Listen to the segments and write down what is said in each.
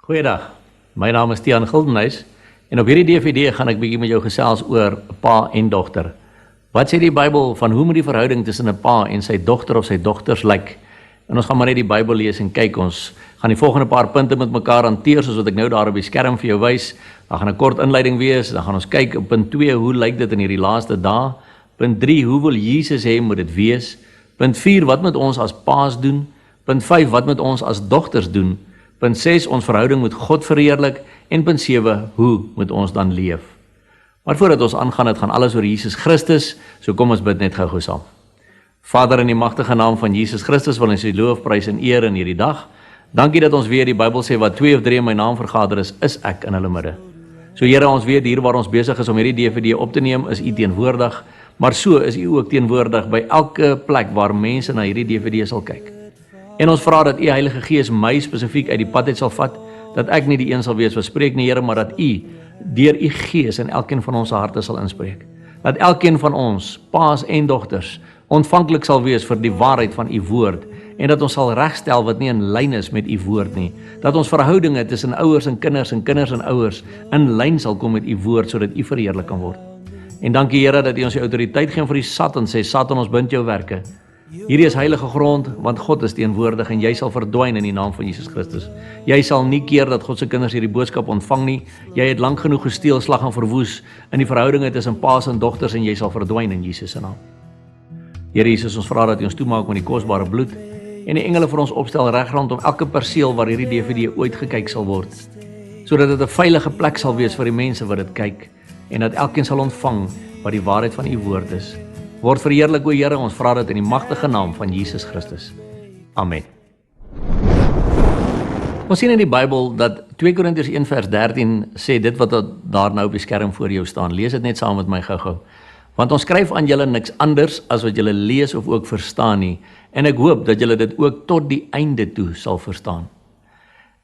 Goeiedag, my naam is Tiaan Gildenhuys en op hierdie DVD gaan ek bietjie met jou gesels oor pa en dogter. Wat sê die Bybel van hoe moet die verhouding tussen 'n pa en sy dogter of sy dogters lyk? En ons gaan maar net die Bybel lees en kyk, ons gaan die volgende paar punte met mekaar hanteer soos wat ek nou daar op die skerm vir jou wys. Dan gaan 'n kort inleiding wees, dan gaan ons kyk op punt 2, hoe lyk dit in hierdie laaste dae? Punt 3, hoe wil Jesus hê moet dit wees? Punt 4, wat moet ons as paas doen? Punt 5, wat moet ons as dogters doen? Punt 6, ons verhouding moet God verheerlik. En punt 7, hoe moet ons dan leef? Maar voordat ons aangaan, het gaan alles oor Jesus Christus, so kom ons bid net gou saam. Vader, in die magtige naam van Jesus Christus wil ons U loof, prys en eer in hierdie dag. Dankie dat ons weer die Bybel sê, wat 2 of 3 in my naam vergader is ek in hulle midde. So Here, ons weet hier waar ons besig is om hierdie DVD op te neem, is U teenwoordig, maar so is U ook teenwoordig by elke plek waar mense na hierdie DVD sal kyk. En ons vra dat U Heilige Gees my spesifiek uit die pad uit sal vat, dat ek nie die een sal wees wat spreek nie, Here, maar dat U deur U Gees in elkeen van ons harte sal inspreek. Dat elkeen van ons, paas en dogters, ontvanklik sal wees vir die waarheid van U woord, en dat ons sal regstel wat nie in lyn is met U woord nie. Dat ons verhoudinge tussen ouers en kinders en ouers in lyn sal kom met U woord, sodat U verheerlik kan word. En dankie Here dat U ons die autoriteit gee vir die Satan, sê Satan, ons bind jou werke. Hierdie is heilige grond, want God is teenwoordig en jy sal verdwyn in die naam van Jesus Christus. Jy sal nie keer dat God se kinders hierdie boodskap ontvang nie. Jy het lank genoeg gesteel, slag en verwoes in die verhoudinge tussen paas en dogters en jy sal verdwyn in Jesus se naam. Here Jesus, ons vra dat U ons toemaak met die kosbare bloed en die engele vir ons opstel reg rondom elke perseel waar hierdie DVD ooit gekyk sal word, sodat dit 'n veilige plek sal wees vir die mense wat dit kyk en dat elkeen sal ontvang wat die waarheid van U woord is. Word verheerlik, o Here, ons vra dit in die magtige naam van Jesus Christus. Amen. Ons sien in die Bybel dat 2 Korintiërs 1 vers 13 sê dit wat daar nou op die skerm voor jou staan. Lees dit net saam met my gou-gou. Want ons skryf aan julle niks anders as wat julle lees of ook verstaan nie, en ek hoop dat julle dit ook tot die einde toe sal verstaan.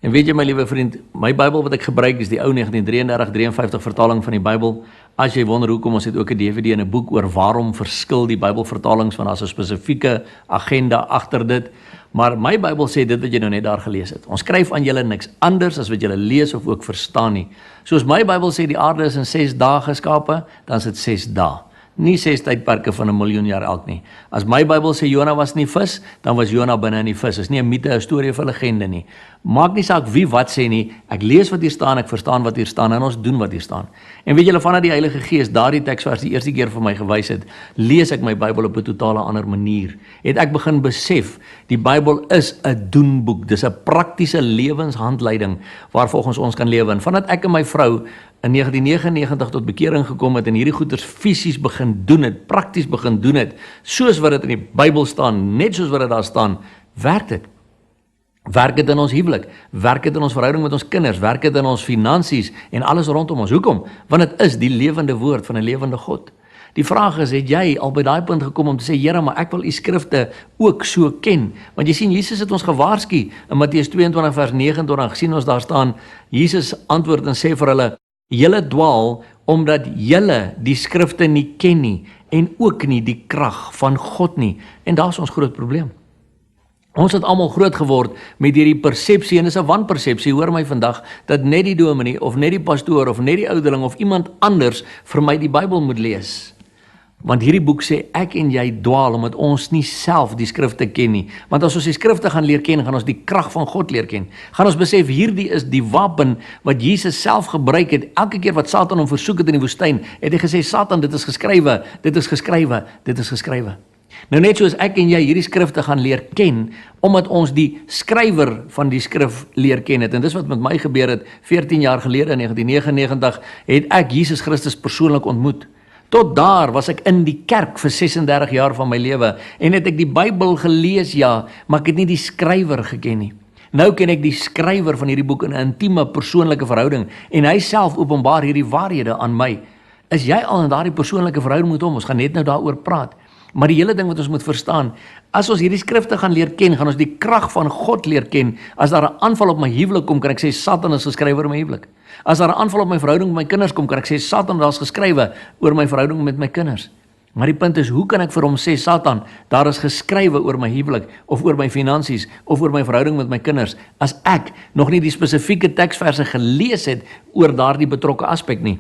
En weet jy, my liewe vriend, my Bybel wat ek gebruik is die ou 1933-53 vertaling van die Bybel. As jy wonder hoekom, ons het ook 'n DVD en 'n boek oor waarom verskil die Bybelvertalings, want daar's 'n spesifieke agenda agter dit. Maar my Bybel sê dit wat jy nou net daar gelees het. Ons skryf aan julle niks anders as wat julle lees of ook verstaan nie. Soos my Bybel sê die aarde is in 6 dae geskape, dan is dit 6 dae. Nie 6 tydperke van 1 miljoen jaar elk nie. As my Bybel sê Jona was in die vis, dan was Jona binne in die vis. Is nie 'n mite, 'n storie of 'n legende nie. Maak nie saak wie wat sê nie. Ek lees wat hier staan, ek verstaan wat hier staan en ons doen wat hier staan. En weet julle, vanaf die Heilige Gees daardie teksvers die eerste keer vir my gewys het, lees ek my Bybel op 'n totale ander manier. Het ek begin besef, die Bybel is 'n doenboek. Dis 'n praktiese lewenshandleiding waar volgens ons kan lewe. En vandat ek en my vrou in 1999 tot bekering gekom het en hierdie goeders fisies begin doen het, prakties begin doen het, soos wat dit in die Bybel staan, net soos wat dit daar staan, werk dit. Werk dit in ons huwelik, werk dit in ons verhouding met ons kinders, werk dit in ons finansies en alles rondom ons. Hoekom? Want dit is die lewende woord van 'n lewende God. Die vraag is, het jy al by daai punt gekom om te sê, Here, maar ek wil U skrifte ook so ken? Want jy sien, Jesus het ons gewaarsku in Matteus 22 vers 29, sien ons daar staan, Jesus antwoord en sê vir hulle, julle dwaal omdat julle die skrifte nie ken nie en ook nie die krag van God nie. En daar is ons groot probleem. Ons het almal groot geword met hierdie persepsie, en dis 'n wanpersepsie, hoor my vandag, dat net die dominee of net die pastoor of net die ouderling of iemand anders vir my die Bybel moet lees. Want hierdie boek sê ek en jy dwaal omdat ons nie self die skrifte ken nie. Want as ons die skrifte gaan leer ken, gaan ons die krag van God leer ken. Gaan ons besef hierdie is die wapen wat Jesus self gebruik het. Elke keer wat Satan hom versoek het in die woestyn, het hy gesê, Satan, dit is geskrywe, dit is geskrywe, dit is geskrywe. Nou net soos ek en jy hierdie skrifte gaan leer ken, omdat ons die skrywer van die skrif leer ken het. En dis wat met my gebeur het, 14 jaar gelede in 1999, het ek Jesus Christus persoonlik ontmoet. Tot daar was ek in die kerk vir 36 jaar van my lewe en het ek die Bybel gelees, ja, maar ek het nie die skrywer geken nie. Nou ken ek die skrywer van hierdie boek in 'n intieme persoonlike verhouding en hy self openbaar hierdie waarhede aan my. Is jy al in daardie persoonlike verhouding met hom? Ons gaan net nou daaroor praat. Maar die hele ding wat ons moet verstaan, as ons hierdie skrifte gaan leer ken, gaan ons die krag van God leer ken. As daar 'n aanval op my huwelik kom, kan ek sê Satan is geskrywe oor my huwelik. As daar 'n aanval op my verhouding met my kinders kom, kan ek sê Satan, daar's geskrywe oor my verhouding met my kinders. Maar die punt is, hoe kan ek vir hom sê, Satan, daar is geskrywe oor my huwelik, of oor my finansies, of oor my verhouding met my kinders, as ek nog nie die spesifieke teksverse gelees het oor daardie betrokke aspek nie.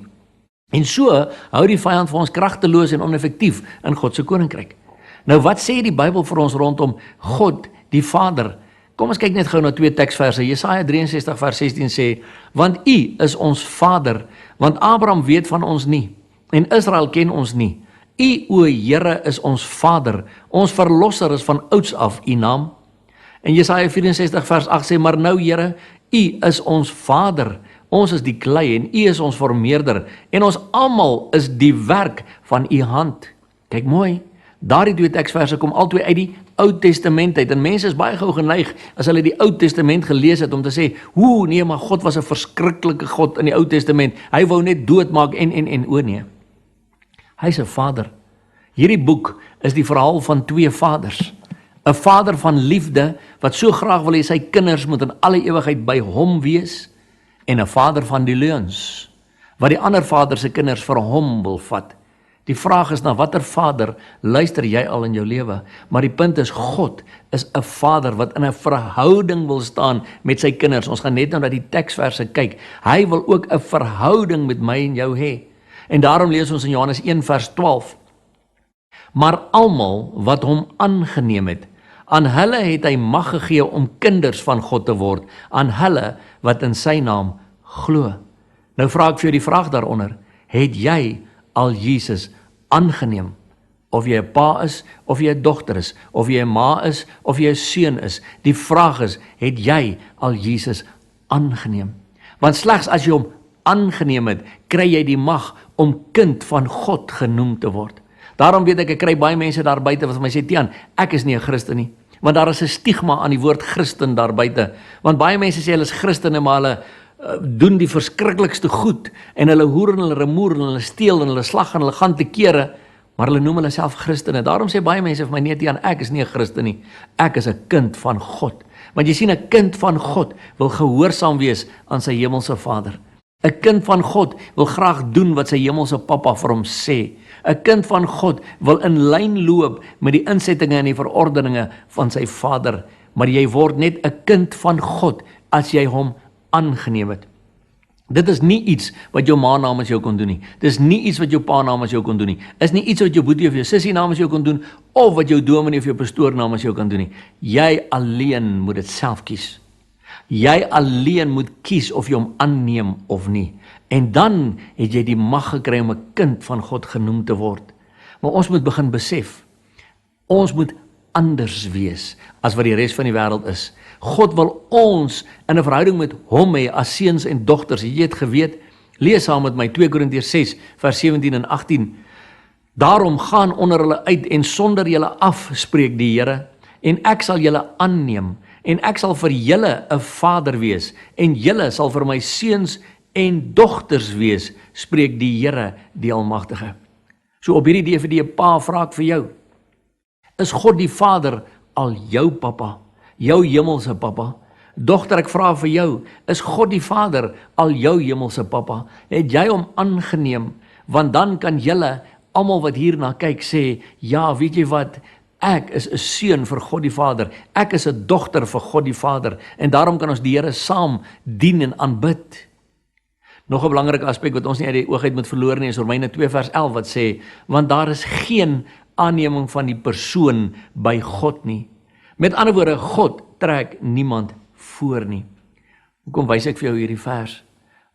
En so hou die vyand vir ons kragteloos en oneffektief in God se koninkryk. Nou wat sê die Bybel vir ons rondom God, die Vader? Kom ons kyk net gou na 2 teksverse. Jesaja 63 vers 16 sê, want U is ons Vader, want Abraham weet van ons nie, en Israel ken ons nie. U, o Here, is ons Vader, ons verlosser is van ouds af U naam. En Jesaja 64 vers 8 sê, maar nou Here, U is ons Vader, ons is die klei en U is ons vormeerder, en ons almal is die werk van U hand. Kyk mooi, daardie 2 teksverse kom albei uit die Ou Testament uit, en mense is baie gou geneig, as hulle die Ou Testament gelees het, om te sê, nee, maar God was 'n verskriklike God in die Ou Testament, hy wou net doodmaak en, nee. Hy is 'n Vader. Hierdie boek is die verhaal van 2 vaders. 'n Vader van liefde, wat so graag wil hê sy kinders moet in alle ewigheid by hom wees, en 'n Vader van die leuns, wat die ander vader se kinders vir hom wil vat. Die vraag is, na watter vader luister jy al in jou lewe? Maar die punt is, God is 'n Vader wat in 'n verhouding wil staan met sy kinders. Ons gaan net nou na die teksverse kyk. Hy wil ook 'n verhouding met my en jou hê. En daarom lees ons in Johannes 1 vers 12. Maar almal wat hom aangeneem het, aan hulle het hy mag gegee om kinders van God te word, aan hulle wat in sy naam glo. Nou vra ek vir jou die vraag daaronder, het jy al Jesus aangeneem? Of jy 'n pa is, of jy 'n dogter is, of jy 'n ma is, of jy 'n seun is. Die vraag is, het jy al Jesus aangeneem? Want slegs as jy hom aangeneem het, kry jy die mag om kind van God genoem te word. Daarom weet ek kry baie mense daar buite wat vir my sê, Tiaan, ek is nie 'n Christen nie. Want daar is 'n stigma aan die woord Christen daar buite. Want baie mense sê hulle is Christene, maar hulle doen die verskriklikste goed, en hulle hoer en hulle remoer en hulle steel en hulle slag en hulle gaan te kere, maar hulle noem hulle self Christene. Daarom sê baie mense vir my, nee Tiaan, ek is nie 'n Christen nie, ek is 'n kind van God. Want jy sien, 'n kind van God wil gehoorsaam wees aan sy hemelse Vader. 'n kind van God wil graag doen wat sy hemelse Pappa vir hom sê. 'n kind van God wil in lyn loop met die insettinge en die verordeninge van sy Vader, maar jy word net 'n kind van God as jy hom aangeneem het. Dit is nie iets wat jou ma namens jou kon doen nie. Dit is nie iets wat jou pa namens jou kon doen nie. Is nie iets wat jou boetie of jou sussie namens jou kon doen, of wat jou dominee of jou pastoor namens jou kan doen nie. Jy alleen moet dit self kies. Jy alleen moet kies of jy hom aanneem of nie. En dan het jy die mag gekry om 'n kind van God genoem te word. Maar ons moet begin besef, ons moet anders wees as wat die res van die wêreld is. God wil ons in 'n verhouding met hom hê as seuns en dogters. Jy het geweet, lees saam met my 2 Korintiërs 6 vers 17 en 18. Daarom gaan onder hulle uit en sonder julle af, spreek die Here, en ek sal julle aanneem, en ek sal vir julle 'n vader wees, en julle sal vir my seuns en dogters wees, spreek die Here, die Almagtige. So op hierdie DVD, pa, vra ek vir jou, is God die Vader al jou pappa, jou hemelse pappa? Dogter, ek vra vir jou, is God die Vader al jou hemelse pappa? Het jy hom aangeneem? Want dan kan julle, almal wat hierna kyk, sê, ja, weet jy wat, ek is 'n seun vir God die Vader, ek is 'n dogter vir God die Vader, en daarom kan ons die Here saam dien en aanbid. Nog 'n belangrike aspek wat ons nie uit die oog uit moet verloor nie, is Romeine 2 vers 11 wat sê, want daar is geen aanneming van die persoon by God nie. Met ander woorde, God trek niemand voor nie. Hoekom wys ek vir jou hierdie vers?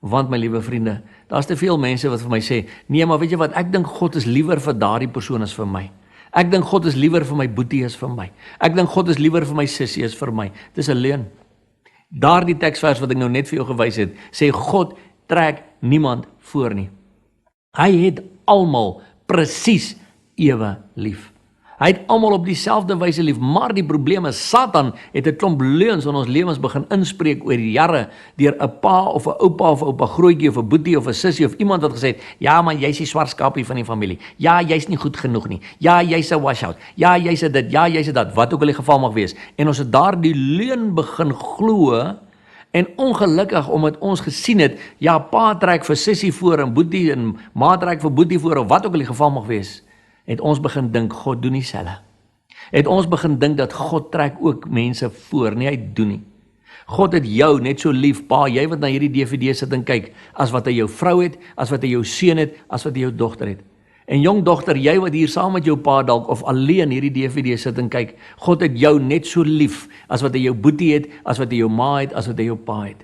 Want my liewe vriende, daar's te veel mense wat vir my sê, nee, maar weet jy wat, ek dink God is liewer vir daardie persoon as vir my. Ek dink God is liewer vir my boetie as vir my. Ek dink God is liewer vir my sussie as vir my. Dis 'n leuen. Daardie teksvers wat ek nou net vir jou gewys het, sê God trek niemand voor nie. Hy het almal presies ewe lief. Hy het almal op dieselfde wyse lief, maar die probleem is, Satan het 'n klomp leuns in ons lewens begin inspreek oor die jare, deur 'n pa of 'n oupa of 'n oupa grootjie of 'n boetie of 'n sussie of iemand wat gesê het, ja man, jy's die swart skapie van die familie, ja, jy's nie goed genoeg nie, ja, jy's 'n washout, ja, jy's dit, ja, jy's dit, wat ook al die geval mag wees, en ons het daardie leuen begin glo, en ongelukkig omdat ons gesien het, ja, pa trek vir sussie voor en boetie en ma trek vir boetie voor, of wat ook al die geval mag wees, het ons begin dink, God doen dieselfde. Het ons begin dink dat God trek ook mense voor, nie hy doen nie. God het jou net so lief, pa, jy wat na hierdie DVD sit en kyk, as wat hy jou vrou het, as wat hy jou seun het, as wat hy jou dogter het. En jong dogter, jy wat hier saam met jou pa dalk, of alleen hierdie DVD sit en kyk, God het jou net so lief, as wat hy jou boetie het, as wat hy jou ma het, as wat hy jou pa het.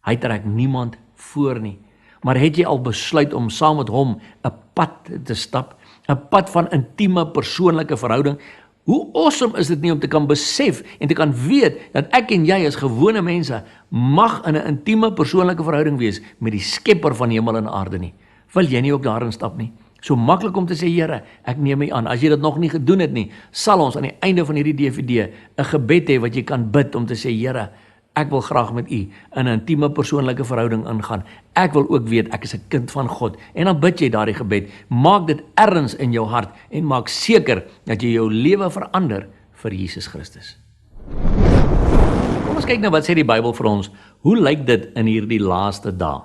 Hy trek niemand voor nie. Maar het jy al besluit om saam met hom 'n pad te stap, 'n pad van intieme persoonlike verhouding? Hoe awesome is dit nie om te kan besef en te kan weet dat ek en jy as gewone mense mag in 'n intieme persoonlike verhouding wees met die skepper van hemel en aarde nie. Wil jy nie ook daarin stap nie? So maklik om te sê, Here, ek neem my aan. As jy dit nog nie gedoen het nie, sal ons aan die einde van hierdie DVD 'n gebed hê wat jy kan bid om te sê, Here, ek wil graag met U in 'n intieme persoonlike verhouding ingaan. Ek wil ook weet ek is 'n kind van God. En dan bid jy daardie gebed. Maak dit erns in jou hart en maak seker dat jy jou lewe verander vir Jesus Christus. Kom ons kyk nou wat sê die Bybel vir ons. Hoe lyk dit in hierdie laaste dae?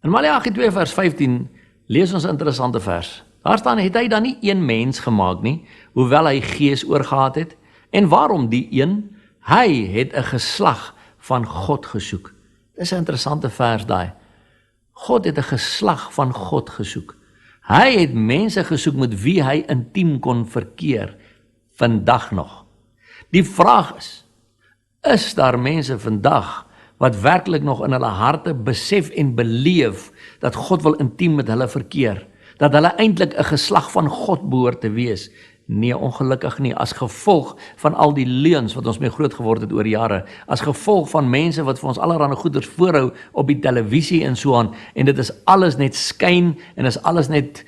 In Maleagi 2 vers 15 lees ons 'n interessante vers. Daar staan, het hy dan nie een mens gemaak nie, hoewel hy gees oorgehad het? En waarom die een? Hy het 'n geslag van God gesoek. Dis 'n interessante vers daai. God het 'n geslag van God gesoek. Hy het mense gesoek met wie hy intiem kon verkeer, vandag nog. Die vraag is daar mense vandag wat werklik nog in hulle harte besef en beleef dat God wil intiem met hulle verkeer, dat hulle eintlik 'n geslag van God behoort te wees? Nee, ongelukkig nie, as gevolg van al die leuns wat ons mee groot geword het oor jare, as gevolg van mense wat vir ons allerlei goeders voorhou op die televisie en so aan, en dit is alles net skyn, en is alles net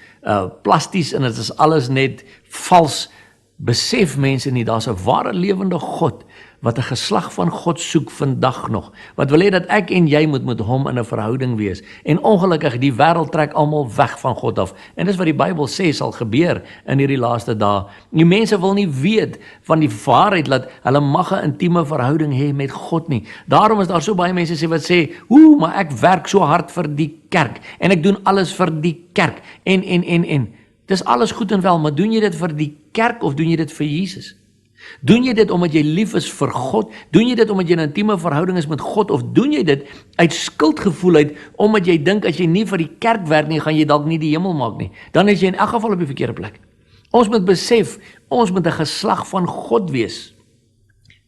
plasties, en dit is alles net vals, besef mense nie, daar's 'n ware lewende God, wat 'n geslag van God soek vandag nog, wat wil hê dat ek en jy moet met hom in 'n verhouding wees, en ongelukkig die wêreld trek almal weg van God af, en dis wat die Bybel sê sal gebeur in hierdie laaste dae. Die mense wil nie weet van die waarheid dat hulle mag 'n intieme verhouding hê met God nie. Daarom is daar so baie mense wat sê, maar ek werk so hard vir die kerk, en ek doen alles vir die kerk, en. Dis alles goed en wel, maar doen jy dit vir die kerk of doen jy dit vir Jesus? Doen jy dit omdat jy lief is vir God? Doen jy dit omdat jy 'n intieme verhouding is met God? Of doen jy dit uit skuldgevoel uit, omdat jy dink as jy nie vir die kerk werk nie, gaan jy dalk nie die hemel maak nie? Dan is jy in elk geval op die verkeerde plek. Ons moet besef, ons moet 'n geslag van God wees.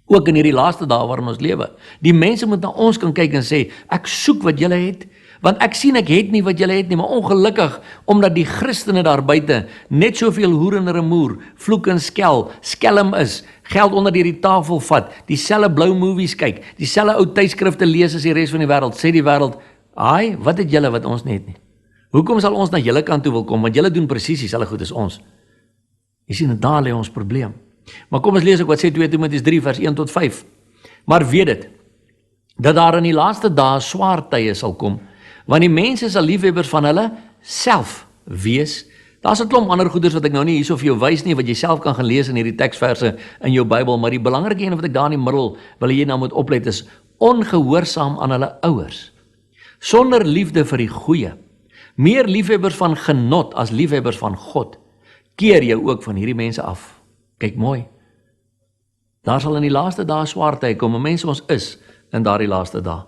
Ook in hierdie laaste dae waarin ons lewe. Die mense moet na ons kan kyk en sê, ek soek wat julle het, want ek sien ek het nie wat julle het nie, maar ongelukkig, omdat die Christene daar buite net soveel hoer en rumoer, vloek en skelm is, geld onder die tafel vat, dieselfde blou movies kyk, dieselfde ou tydskrifte lees as die res van die wêreld, sê die wêreld, "Ai, wat het julle wat ons nie het nie? Hoekom sal ons na julle kant toe wil kom, want julle doen presies dieselfde goed as ons?" Jy sien, daar lê ons probleem. Maar kom ons lees ook wat sê 2 Timoteus 3 vers 1 tot 5. Maar weet dit, dat daar in die laaste dae swaar tye sal kom, want die mense sal liefhebbers van hulle self wees. Daar's 'n klomp ander goeders wat ek nou nie hierso vir jou wys nie, wat jy self kan gaan lees in hierdie teksverse in jou Bybel, maar die belangrike een wat ek daar in die middel wil jy nou moet oplet is, ongehoorsaam aan hulle ouers, sonder liefde vir die goeie, meer liefhebbers van genot as liefhebbers van God. Keer jou ook van hierdie mense af. Kyk mooi. Daar sal in die laaste dae swaar tye kom, en mense ons is in daardie laaste dae.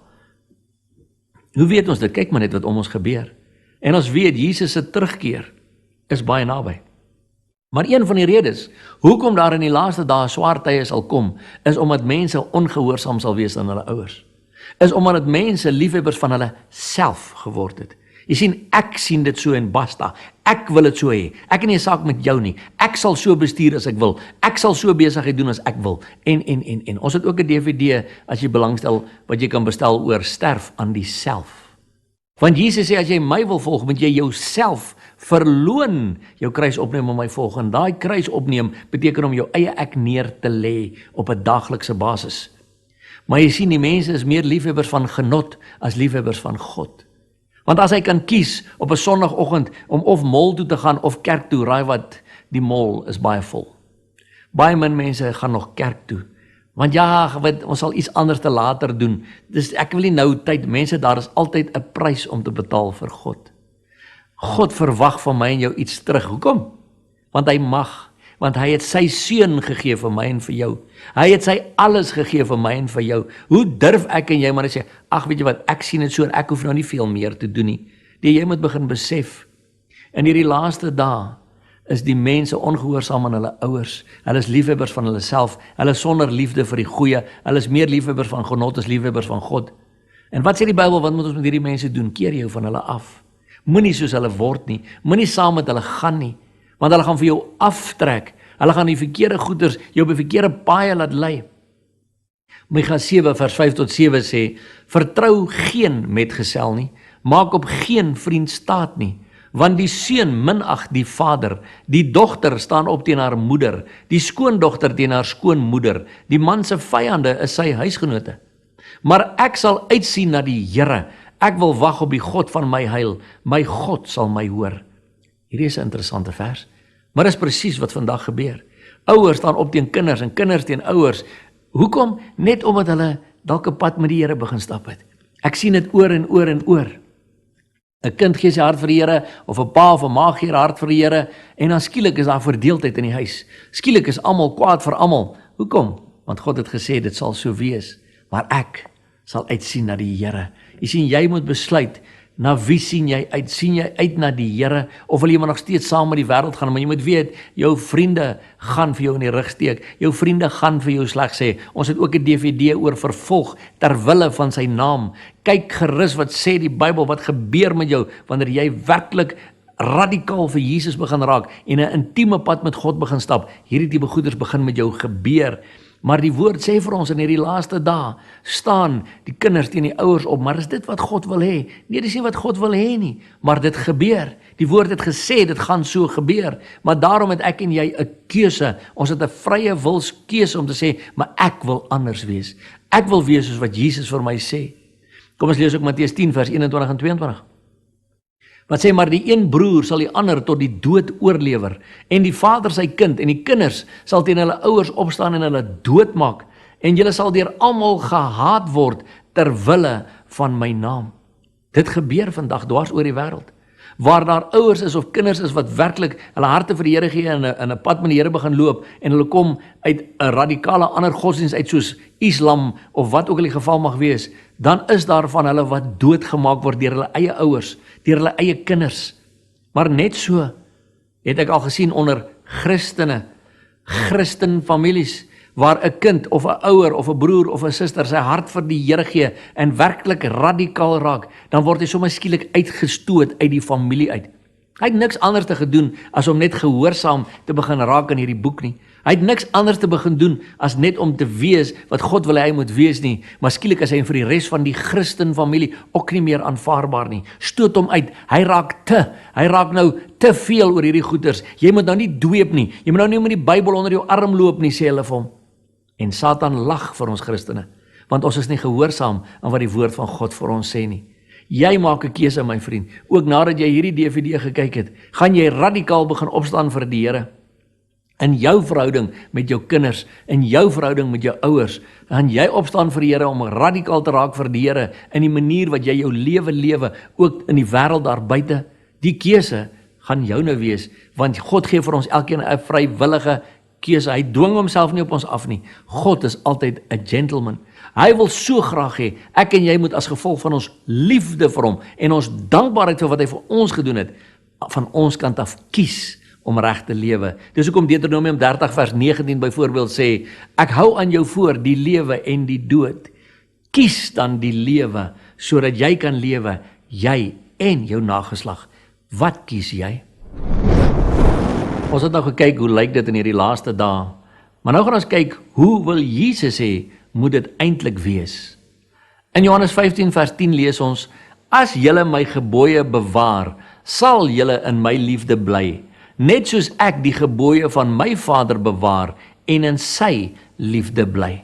Hoe weet ons dit? Kyk maar net wat om ons gebeur. En ons weet, Jesus se terugkeer is baie naby. Maar een van die redes, hoekom daar in die laaste dae swaar tye sal kom, is omdat mense ongehoorsaam sal wees aan hulle ouers. Is omdat dit mense liefhebbers van hulle self geword het. Jy sien, ek sien dit so en basta. Ek wil dit so hê. Ek het nie 'n saak met jou nie. Ek sal so bestuur as ek wil. Ek sal so besigheid doen as ek wil. En. Ons het ook 'n DVD, as jy belangstel, wat jy kan bestel oor sterf aan die self. Want Jesus sê, as jy my wil volg, moet jy jouself verloon, jou kruis opneem om my volg. En daai kruis opneem beteken om jou eie ek neer te lê op 'n daaglikse basis. Maar jy sien, die mense is meer liefhebbers van genot as liefhebbers van God. Want as hy kan kies op 'n Sondagoggend om of mall toe te gaan of kerk toe, raai wat, die mall is baie vol. Baie min mense gaan nog kerk toe. Want ja, ons sal iets anders te later doen. Dus ek wil nie nou tyd, mense, daar is altyd 'n prys om te betaal vir God. God verwag van my en jou iets terug. Hoekom? want hy mag, want hy het sy seun gegee vir my en vir jou. Hy het sy alles gegee vir my en vir jou. Hoe durf ek en jy maar sê, ag weet jy wat, ek sien dit so en ek hoef nou nie veel meer te doen nie. Jy moet begin besef, in hierdie laaste dae is die mense ongehoorsaam aan hulle ouers. Hulle is liefhebbers van hulle self, hulle is sonder liefde vir die goeie, hulle is meer liefhebbers van genot as liefhebbers van God. En wat sê die Bybel, wat moet ons met hierdie mense doen? Keer jou van hulle af. Moenie soos hulle word nie, moenie saam met hulle gaan nie, want hulle gaan vir jou aftrek, hulle gaan die verkeerde goeders, jou op die verkeerde paaie laat lei. Micha 7 vers 5 tot 7 sê, vertrou geen metgesel nie, maak op geen vriend staat nie, want die seun minag die vader, die dogter staan op teen haar moeder, die skoondogter teen haar skoonmoeder, die man se vyande is sy huisgenote. Maar ek sal uitsien na die Here, ek wil wag op die God van my heil, my God sal my hoor. Hierdie is 'n interessante vers, maar dis presies wat vandag gebeur. Ouers staan op teen kinders en kinders teen ouers. Hoekom? Net omdat hulle dalk 'n pad met die Here begin stap het. Ek sien dit oor en oor en oor. 'n kind gee sy hart vir die Here, of 'n pa of 'n ma gee haar hart vir die Here, en dan skielik is daar verdeeldheid in die huis. Skielik is almal kwaad vir almal. Hoekom? Want God het gesê dit sal so wees. Maar ek sal uitsien na die Here. Jy sien, jy moet besluit, na wie sien jy uit? Sien jy uit na die Here, of wil jy maar nog steeds saam met die wêreld gaan? Maar jy moet weet, jou vriende gaan vir jou in die rug steek. Jou vriende gaan vir jou sleg sê. Ons het ook 'n DVD oor vervolg ter wille van sy naam. Kyk gerus wat sê die Bybel, wat gebeur met jou wanneer jy werklik radikaal vir Jesus begin raak en 'n intieme pad met God begin stap. Hierdie tipe goeders begin met jou gebeur. Maar die woord sê vir ons in hierdie laaste dae, staan die kinders teen die ouers op, maar is dit wat God wil hê? Nee, dis nie wat God wil hê nie, maar dit gebeur. Die woord het gesê, dit gaan so gebeur, maar daarom het ek en jy 'n keuse. Ons het 'n vrye wilskeuse om te sê, maar ek wil anders wees. Ek wil wees soos wat Jesus vir my sê. Kom ons lees ook Matteus 10 vers 21 en 22. Wat sê, maar die een broer sal die ander tot die dood oorlewer, en die vader sy kind, en die kinders sal teen hulle ouers opstaan en hulle doodmaak, en julle sal deur almal gehaat word ter wille van my naam. Dit gebeur vandag dwars oor die wêreld. Waar daar ouers is of kinders is wat werklik hulle harte vir die Here gee en 'n pad met die Here begin loop, en hulle kom uit 'n radikale ander godsdienst uit soos Islam of wat ook al die geval mag wees, dan is daar van hulle wat doodgemaak word deur hulle eie ouers, deur hulle eie kinders. Maar net so het ek al gesien onder Christenfamilies, waar 'n kind of 'n ouer of 'n broer of 'n suster sy hart vir die Here gee en werklik radikaal raak, dan word hy sommer skielik uitgestoot uit die familie uit. Hy het niks anders te gedoen as om net gehoorsaam te begin raak in hierdie boek nie. Hy het niks anders te begin doen as net om te wees wat God wil hy moet wees nie, maar skielik is hy vir die res van die Christenfamilie ook nie meer aanvaarbaar nie. Stoot hom uit. Hy raak nou te veel oor hierdie goeters. Jy moet nou nie dweep nie. Jy moet nou nie met die Bybel onder jou arm loop nie, sê hulle vir hom. En Satan lag vir ons Christene, want ons is nie gehoorsaam aan wat die woord van God vir ons sê nie. Jy maak 'n keuse, my vriend. Ook nadat jy hierdie DVD gekyk het, gaan jy radikaal begin opstaan vir die Here. In jou verhouding met jou kinders, in jou verhouding met jou ouers, gaan jy opstaan vir die Here om radikaal te raak vir die Here in die manier wat jy jou lewe, ook in die wêreld daar buite. Die keuse gaan jou nou wees, want God gee vir ons elkeen 'n vrywillige keuse. Hy dwing homself nie op ons af nie. God is altyd 'n gentleman. Hy wil so graag hê, ek en jy moet as gevolg van ons liefde vir hom en ons dankbaarheid vir wat hy vir ons gedoen het, van ons kant af kies om reg te lewe. Dis hoekom Deuteronomium 30 vers 19 byvoorbeeld sê, ek hou aan jou voor die lewe en die dood. Kies dan die lewe, sodat jy kan lewe, jy en jou nageslag. Wat kies jy? Ons het nou gekyk hoe lyk dit in hierdie laaste dae, maar nou gaan ons kyk, hoe wil Jesus sê, moet dit eintlik wees? In Johannes 15 vers 10 lees ons, as julle my gebooie bewaar, sal julle in my liefde bly, net soos ek die gebooie van my Vader bewaar en in sy liefde bly.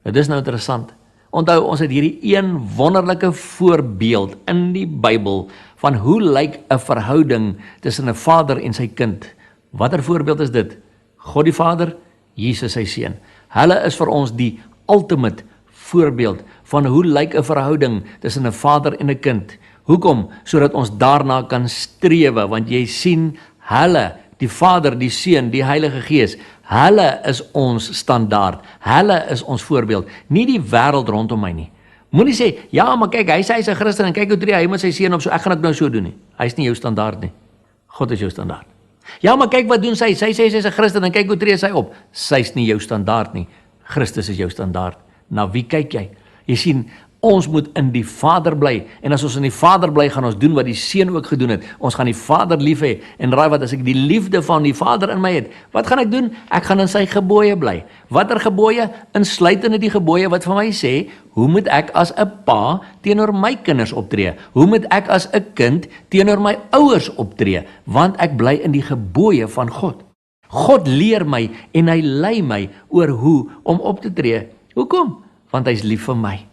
Dit is nou interessant. Onthou, ons het hierdie een wonderlike voorbeeld in die Bybel van hoe lyk 'n verhouding tussen 'n vader en sy kind. Watter voorbeeld is dit? God die Vader, Jesus sy seun. Hulle is vir ons die ultimate voorbeeld van hoe lyk 'n verhouding tussen 'n vader en 'n kind. Hoekom? Sodat ons daarna kan strewe, want jy sien, hulle die Vader, die Seun, die Heilige Gees, hulle is ons standaard, hulle is ons voorbeeld, nie die wêreld rondom my nie. Moenie sê, ja, maar kyk, hy sê hy's 'n Christen en kyk hoe tree hy met sy seun op, so ek gaan dit nou so doen nie. Hy's nie jou standaard nie. God is jou standaard. Ja, maar kyk wat doen sy sê sy's 'n Christen en kyk hoe tree sy op. Sy's nie jou standaard nie. Christus is jou standaard. Na wie kyk jy? Jy sien, ons moet in die Vader bly, en as ons in die Vader bly, gaan ons doen wat die Seun ook gedoen het. Ons gaan die Vader lief hê, en raai wat, as ek die liefde van die Vader in my het, wat gaan ek doen? Ek gaan in sy gebooie bly. Watter gebooie? Insluitende die gebooie wat vir my sê, hoe moet ek as 'n pa teenoor my kinders optree? Hoe moet ek as 'n kind teenoor my ouers optree? Want ek bly in die gebooie van God. God leer my en hy lei my oor hoe om op te tree. Hoekom? Want hy's lief vir my.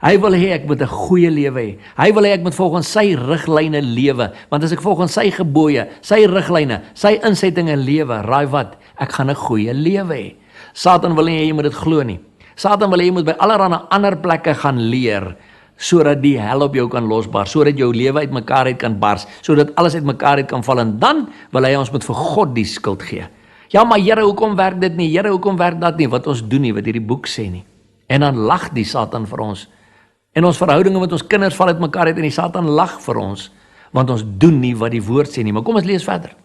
Hy wil hê ek moet 'n goeie lewe hê. Hy wil hê ek moet volgens sy riglyne lewe, want as ek volgens sy gebooie, sy riglyne, sy insettinge lewe, raai wat? Ek gaan 'n goeie lewe hê. Satan wil nie hê jy moet dit glo nie. Satan wil hê jy moet by allerlei ander plekke gaan leer, sodat die hel op jou kan losbar, sodat jou lewe uitmekaar uit kan bars, sodat alles uitmekaar uit kan val, en dan wil hy ons moet vir God die skuld gee. Ja, maar Here, hoekom werk dit nie? Here, hoekom werk dat nie? Wat ons doen nie, wat hierdie boek sê nie. En dan lag die Satan vir ons. En ons verhoudinge met ons kinders val uitmekaar uit en die Satan lag vir ons, want ons doen nie wat die woord sê nie. Maar kom ons lees verder.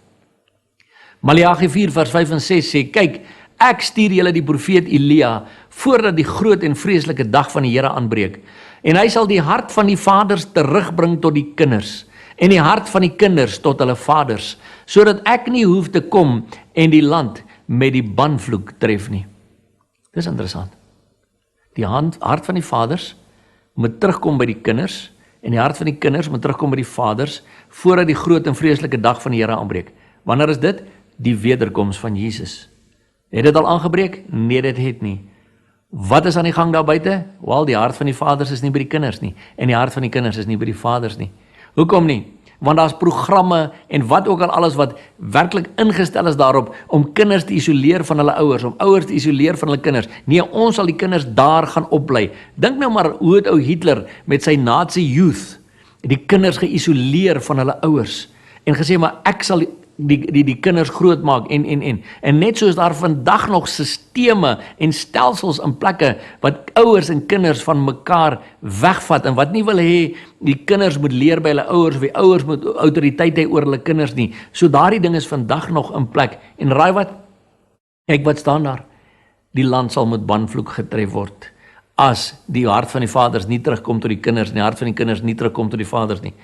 Maleagi 4 vers 5 en 6 sê, kyk, ek stuur julle die profeet Elia, voordat die groot en vreeslike dag van die Here aanbreek. En hy sal die hart van die vaders terugbring tot die kinders, en die hart van die kinders tot hulle vaders, sodat ek nie hoef te kom en die land met die banvloek tref nie. Dis interessant. Die hart van die vaders moet terugkom by die kinders, en die hart van die kinders moet terugkom by die vaders, voordat die groot en vreeslike dag van die Here aanbreek. Wanneer is dit? Die wederkoms van Jesus. Het dit al aangebreek? Nee, dit het nie. Wat is aan die gang daar buite? Wel, die hart van die vaders is nie by die kinders nie, en die hart van die kinders is nie by die vaders nie. Hoekom nie? Want daar's programme en wat ook al alles wat werklik ingestel is daarop om kinders te isoleer van hulle ouers, om ouers te isoleer van hulle kinders. Nee, ons sal die kinders daar gaan opbly. Dink nou maar hoe het ou Hitler met sy Nazi youth die kinders geïsoleer van hulle ouers en gesê, maar ek sal die kinders groot maak en net soos daar vandag nog sisteme en stelsels in plekke wat ouers en kinders van mekaar wegvat en wat nie wil hê die kinders moet leer by hulle ouers of die ouers moet autoriteit hê oor hulle kinders nie. So daardie ding is vandag nog in plek. En raai wat? Kyk wat staan daar. Die land sal met banvloek getref word as die hart van die vaders nie terugkom tot die kinders en die hart van die kinders nie terugkom tot die vaders nie.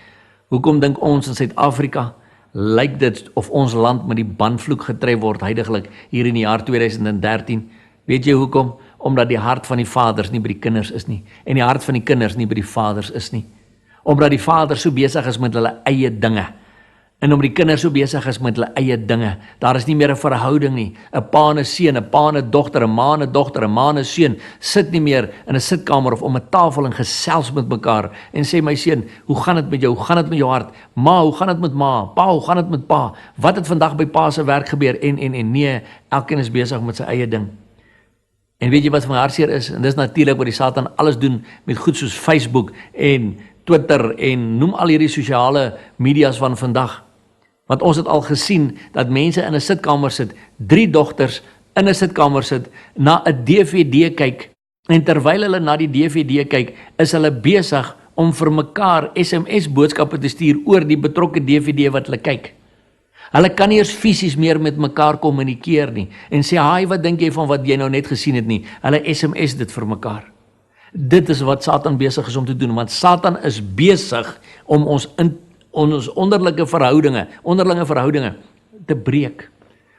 Hoekom dink ons in Suid-Afrika lyk dit of ons land met die banvloek getref word huidiglik hier in die jaar 2013? Weet jy hoekom? Omdat die hart van die vaders nie by die kinders is nie en die hart van die kinders nie by die vaders is nie. Omdat die vaders so besig is met hulle eie dinge en omdat die kinders so besig is met hulle eie dinge. Daar is nie meer 'n verhouding nie. 'n Pa en 'n seun, 'n pa en 'n dogter, 'n ma en 'n dogter, 'n ma en 'n seun sit nie meer in 'n sitkamer of om 'n tafel en gesels met mekaar en sê, my seun, hoe gaan dit met jou? Hoe gaan dit met jou hart? Ma, hoe gaan dit met ma? Pa, hoe gaan dit met pa? Wat het vandag by pa se werk gebeur? En nee, elkeen is besig met sy eie ding. En weet jy wat van hartseer is? En dis natuurlik wat die Satan alles doen met goed soos Facebook en Twitter en noem al hierdie sosiale media's van vandag. Want ons het al gesien dat mense in 'n sitkamer sit, 3 dogters in 'n sitkamer sit, na 'n DVD kyk, en terwyl hulle na die DVD kyk, is hulle besig om vir mekaar SMS boodskappe te stuur oor die betrokke DVD wat hulle kyk. Hulle kan nie eers fisies meer met mekaar kommunikeer nie, en sê, haai, wat dink jy van wat jy nou net gesien het nie? Hulle SMS dit vir mekaar. Dit is wat Satan besig is om te doen, want Satan is besig om ons onderlinge verhoudinge te breek,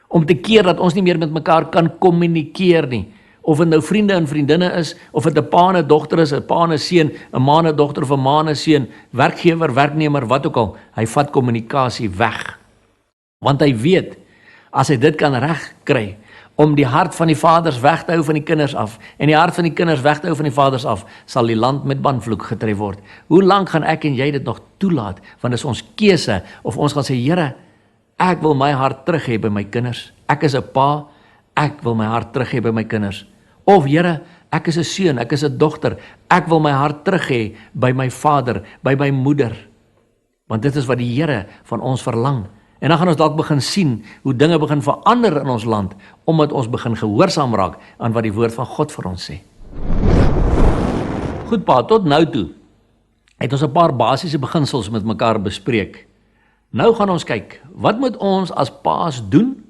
om te keer dat ons nie meer met mekaar kan kommunikeer nie, of het nou vriende en vriendinne is, of het 'n pa en 'n dogter is, 'n pa en 'n seun, 'n ma en 'n dogter of 'n ma en 'n seun, werkgewer, werknemer, wat ook al, hy vat kommunikasie weg, want hy weet, as hy dit kan regkry, om die hart van die vaders weg te hou van die kinders af, en die hart van die kinders weg te hou van die vaders af, sal die land met banvloek getref word. Hoe lank gaan ek en jy dit nog toelaat? Want dit is ons keuse, of ons gaan sê, Here, ek wil my hart terug hê by my kinders. Ek is 'n pa, ek wil my hart terug hê by my kinders. Of Here, ek is 'n seun, ek is 'n dogter, ek wil my hart terug hê by my vader, by my moeder. Want dit is wat die Here van ons verlang. En dan gaan ons dalk begin sien hoe dinge begin verander in ons land, omdat ons begin gehoorsaam raak aan wat die woord van God vir ons sê. Goed pa, tot nou toe het ons 'n paar basiese beginsels met mekaar bespreek. Nou gaan ons kyk, wat moet ons as paas doen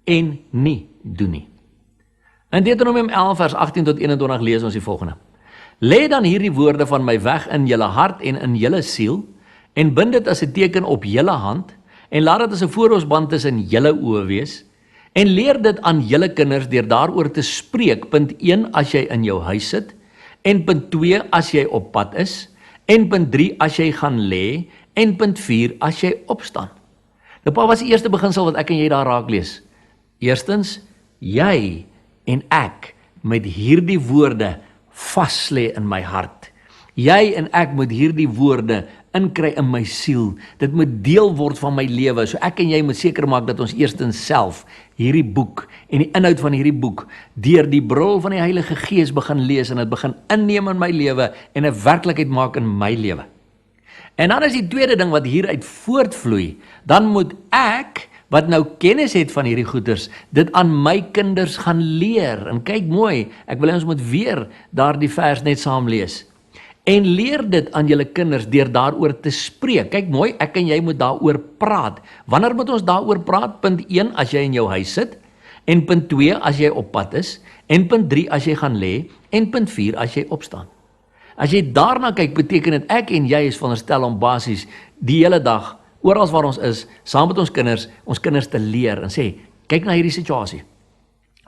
en nie doen nie. In Deuteronomium 11 vers 18 tot 21 lees ons die volgende. Lê dan hierdie woorde van my weg in julle hart en in julle siel, en bind dit as 'n teken op julle hand, en laat dit as 'n voorhoudsband tussen julle oë wees, en leer dit aan julle kinders deur daaroor te spreek, punt 1 as jy in jou huis sit, en punt 2 as jy op pad is, en punt 3 as jy gaan lê, en punt 4 as jy opstaan. Nou pa, was die eerste beginsel wat ek en jy daar raak lees. Eerstens, jy en ek met hierdie woorde vas lê in my hart. Jy en ek moet hierdie woorde inkry in my siel. Dit moet deel word van my lewe. So ek en jy moet seker maak dat ons eerstens self hierdie boek en die inhoud van hierdie boek deur die bril van die Heilige Gees begin lees en dit begin inneem in my lewe en 'n werklikheid maak in my lewe. En dan is die tweede ding wat hieruit voortvloei, dan moet ek wat nou kennis het van hierdie goeders, dit aan my kinders gaan leer. En kyk mooi, ek wil ons moet weer daardie vers net saam lees. En leer dit aan julle kinders deur daaroor te spreek. Kyk mooi, ek en jy moet daaroor praat. Wanneer moet ons daaroor praat? Punt 1, as jy in jou huis sit. En punt 2, as jy op pad is. En punt 3, as jy gaan lê. En punt 4, as jy opstaan. As jy daarna kyk, beteken dit ek en jy is veronderstel om basies die hele dag, oral waar ons is, saam met ons kinders te leer en sê, kyk na hierdie situasie.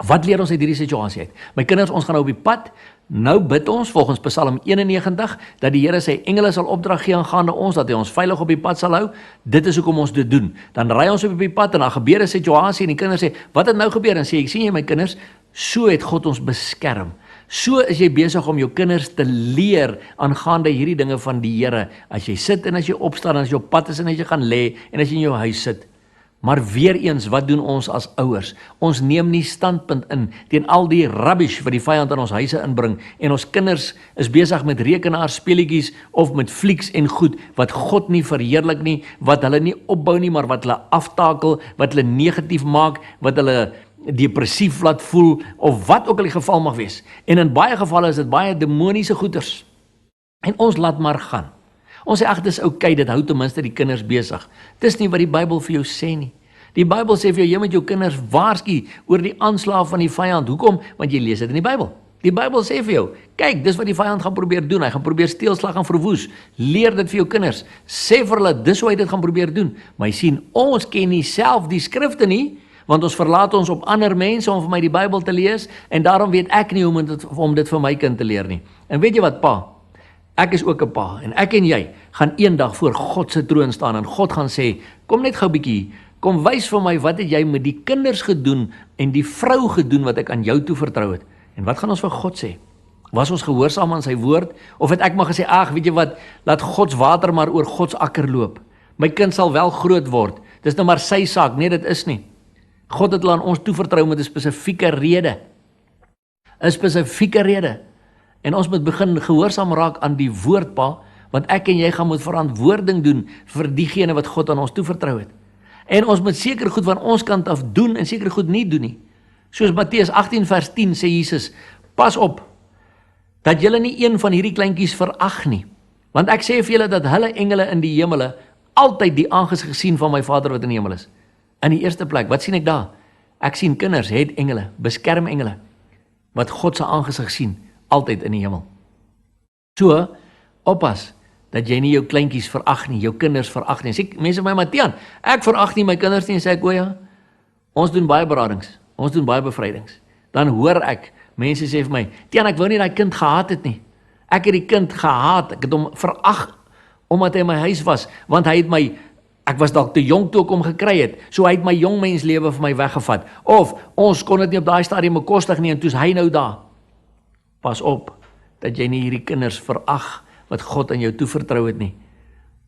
Wat leer ons uit hierdie situasie uit? My kinders, ons gaan nou op die pad. Nou bid ons volgens Psalm 91 dat die Here sy engele sal opdrag gee aangaande ons, dat hy ons veilig op die pad sal hou. Dit is hoekom ons dit doen. Dan ry ons op die pad en dan gebeur 'n situasie en die kinders sê, wat het nou gebeur? En sê ek, sien jy my kinders, so het God ons beskerm. So is jy besig om jou kinders te leer aangaande hierdie dinge van die Here. As jy sit en as jy opstaan, en as jy op pad is en as jy gaan lê en as jy in jou huis sit. Maar weer eens, wat doen ons as ouers? Ons neem nie standpunt in teen al die rubbish wat die vyand in ons huise inbring en ons kinders is besig met rekenaarspeletjies of met flieks en goed wat God nie verheerlik nie, wat hulle nie opbou nie, maar wat hulle aftakel, wat hulle negatief maak, wat hulle depressief laat voel of wat ook al die geval mag wees. En in baie gevalle is dit baie demoniese goeters. En ons laat maar gaan. Ons sê, ag, dis oukei, dit hou ten minste die kinders besig. Dis nie wat die Bybel vir jou sê nie. Die Bybel sê vir jou, jy moet jou kinders waarsku oor die aanslag van die vyand. Hoekom? Want jy lees dit in die Bybel. Die Bybel sê vir jou, kyk, dis wat die vyand gaan probeer doen. Hy gaan probeer steel, slag en verwoes. Leer dit vir jou kinders. Sê vir hulle, dis hoe hy dit gaan probeer doen. Maar jy sien, ons ken nie self die skrifte nie, want ons verlaat ons op ander mense om vir my die Bybel te lees, en daarom weet ek nie om dit vir my kind te leer nie. En weet jy wat, pa? Ek is ook 'n pa, en ek en jy gaan eendag voor God se troon staan, en God gaan sê, kom net gou bietjie, kom wys vir my, wat het jy met die kinders gedoen, en die vrou gedoen, wat ek aan jou toevertrou het, en wat gaan ons vir God sê? Was ons gehoorsaam aan sy woord, of het ek maar gesê, ag, weet jy wat, laat Gods water maar oor Gods akker loop, my kind sal wel groot word, dis nou maar sy saak, nee, dit is nie. God het aan ons toevertrou met 'n spesifieke rede, 'n spesifieke rede, en ons moet begin gehoorsaam raak aan die woord, pa, want ek en jy gaan moet verantwoording doen vir diegene wat God aan ons toevertrou het. En ons moet seker goed van ons kant af doen en seker goed nie doen nie. Soos Matteus 18 vers 10 sê Jesus, pas op, dat julle nie een van hierdie kleintjies verag nie. Want ek sê vir julle dat hulle engele in die hemele altyd die aangesig sien van my Vader wat in die hemel is. In die eerste plek, wat sien ek daar? Ek sien kinders, het engele, beskerm engele, wat God se aangesig sien, altyd in die hemel. So, oppas, dat jy nie jou kleintjies verag nie, jou kinders verag nie. Sê mense my, Matian, ek verag nie my kinders nie, en sê ek, o ja, ons doen baie beradings, ons doen baie bevrydings. Dan hoor ek, mense sê vir my, Tian, ek wou nie daai kind gehaat het nie. Ek het die kind gehaat, ek het hom verag, omdat hy in my huis was, want hy het my, ek was dalk te jong toe ek hom gekry het, so hy het my jongmenslewe vir my weggevat, of ons kon dit nie op daai stadium bekostig nie, en toe's hy nou daar. Pas op, dat jy nie hierdie kinders verag, wat God aan jou toevertrou het nie,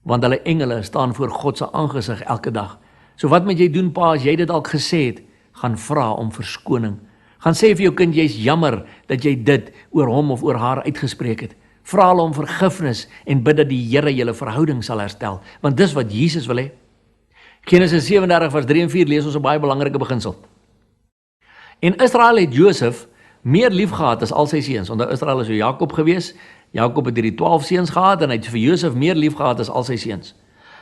want hulle engele staan voor God se aangesig elke dag. So wat moet jy doen, pa, as jy dit al gesê het, gaan vra om verskoning. Gaan sê vir jou kind, jy's jammer, dat jy dit oor hom of oor haar uitgespreek het. Vra hulle om vergifnis, en bid dat die Here julle verhouding sal herstel, want dis wat Jesus wil hê. Genesis 37 vers 3 en 4 lees ons 'n baie belangrike beginsel. En Israel het Josef meer lief gehad as al sy seuns. Onder Israel is so Jakob gewees. Jakob het hierdie 12 seuns gehad en hy het vir Josef meer lief gehad as al sy seuns.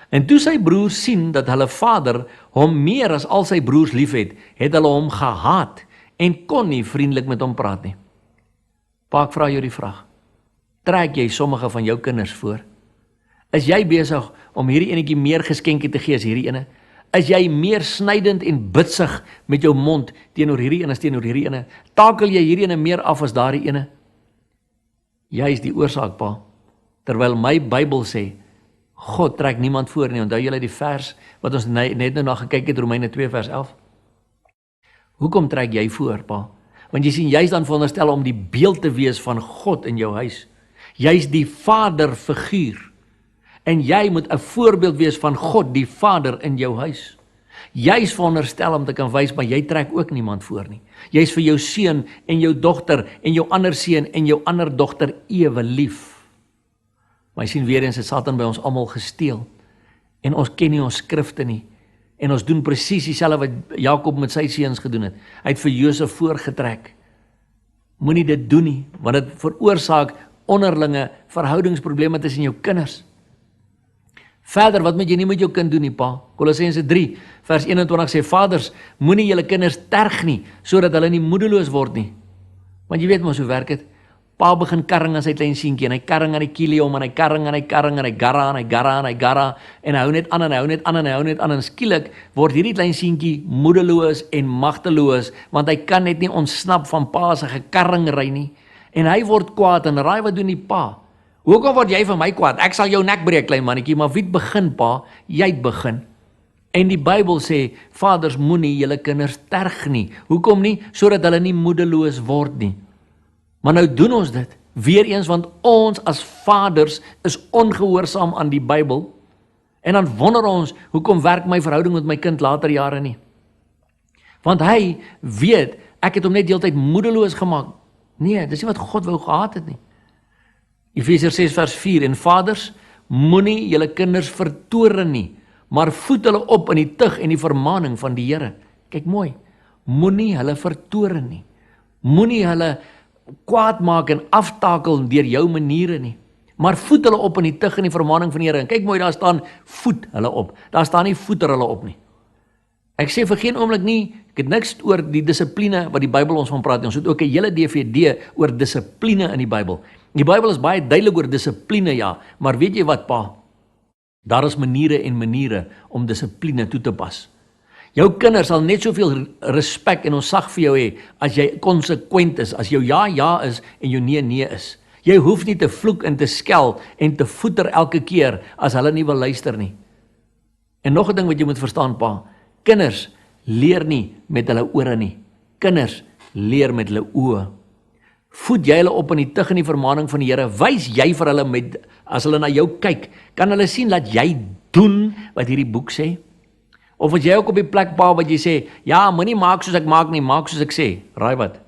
En toe sy broers sien dat hulle vader hom meer as al sy broers lief het hulle hom gehaat en kon nie vriendelik met hom praat nie. Pa, ek vra jou die vraag. Trek jy sommige van jou kinders voor? Is jy besig om hierdie enetjie meer geskenke te gee as hierdie ene? Is jy meer snydend en bitsig met jou mond teenoor hierdie ene as teenoor hierdie ene? Takel jy hierdie ene meer af as daardie ene? Jy is die oorsaak, pa. Terwyl my Bybel sê, God trek niemand voor nie. Onthou julle die vers wat ons net nou na gekyk het, Romeine 2 vers 11? Hoekom trek jy voor, pa? Want jy sien, jy is dan veronderstel om die beeld te wees van God in jou huis. Jy is die vaderfiguur. En jy moet 'n voorbeeld wees van God, die Vader in jou huis. Jy is veronderstel om te kan wys, maar jy trek ook niemand voor nie. Jy is vir jou seun en jou dogter en jou ander seun en jou ander dogter ewe lief. Maar jy sien weer eens, het Satan by ons almal gesteel. En ons ken nie ons skrifte nie. En ons doen presies dieselfde wat Jakob met sy seuns gedoen het. Hy het vir Josef voorgetrek. Moenie dit doen nie, want dit veroorsaak onderlinge verhoudingsprobleme tussen jou kinders. Verder, wat moet jy nie met jou kind doen nie, pa? Kolossense 3 vers 21 sê, vaders, moenie julle kinders terg nie, sodat hulle nie moedeloos word nie. Want jy weet mos hoe werk dit. Pa begin karring aan sy klein seentjie, en hy karring aan die kielie om, en hy karring, en hy karring, en hy garra, en hy garra, en hy garra, en hy hou net aan, en hy hou net aan, en hy hou net aan, en skielik word hierdie klein seentjie moedeloos en magteloos, want hy kan net nie ontsnap van pa se gekarringry nie, en hy word kwaad, en raai wat doen die pa? Hoekom word jy vir my kwaad? Ek sal jou nek breek, klein mannetjie, maar wie het begin, pa? Jy het begin. En die Bybel sê, vaders, moenie julle kinders terg nie. Hoekom nie? Sodat hulle nie moedeloos word nie. Maar nou doen ons dit, weer eens, want ons as vaders is ongehoorsaam aan die Bybel, en dan wonder ons, hoekom werk my verhouding met my kind later jare nie? Want hy weet, ek het hom net deeltyd moedeloos gemaak. Nee, dis nie wat God wou gehad het nie. Efesiërs 6 vers 4, en vaders, moenie julle kinders vertoren nie, maar voed hulle op in die tug en die vermaning van die Here. Kyk mooi, moenie hulle vertoren nie, moenie hulle kwaad maak en aftakel deur jou maniere nie, maar voed hulle op in die tug en die vermaning van die Here. En kyk mooi, daar staan voed hulle op, daar staan nie voeder hulle op nie. Ek sê vir geen oomblik nie, ek het niks oor die dissipline wat die Bybel ons van praat, ons het ook 'n hele DVD oor dissipline in die Bybel. Die Bybel is baie duidelik oor dissipline, ja, maar weet jy wat, pa? Daar is maniere en maniere om dissipline toe te pas. Jou kinders sal net soveel respek en ontzag vir jou hê, as jy konsekwent is, as jou ja is en jou nee is. Jy hoef nie te vloek en te skel en te voeter elke keer, as hulle nie wil luister nie. En nog 'n ding wat jy moet verstaan, pa, kinders leer nie met hulle ore nie, kinders leer met hulle oë. Voed jy hulle op in die tug en die vermaning van die Here, wys jy vir hulle met, as hulle na jou kyk, kan hulle sien dat jy doen wat hierdie boek sê? Of as jy ook op die plek, pa, wat jy sê, ja, moenie maak soos ek maak nie, maak soos ek sê, raai wat?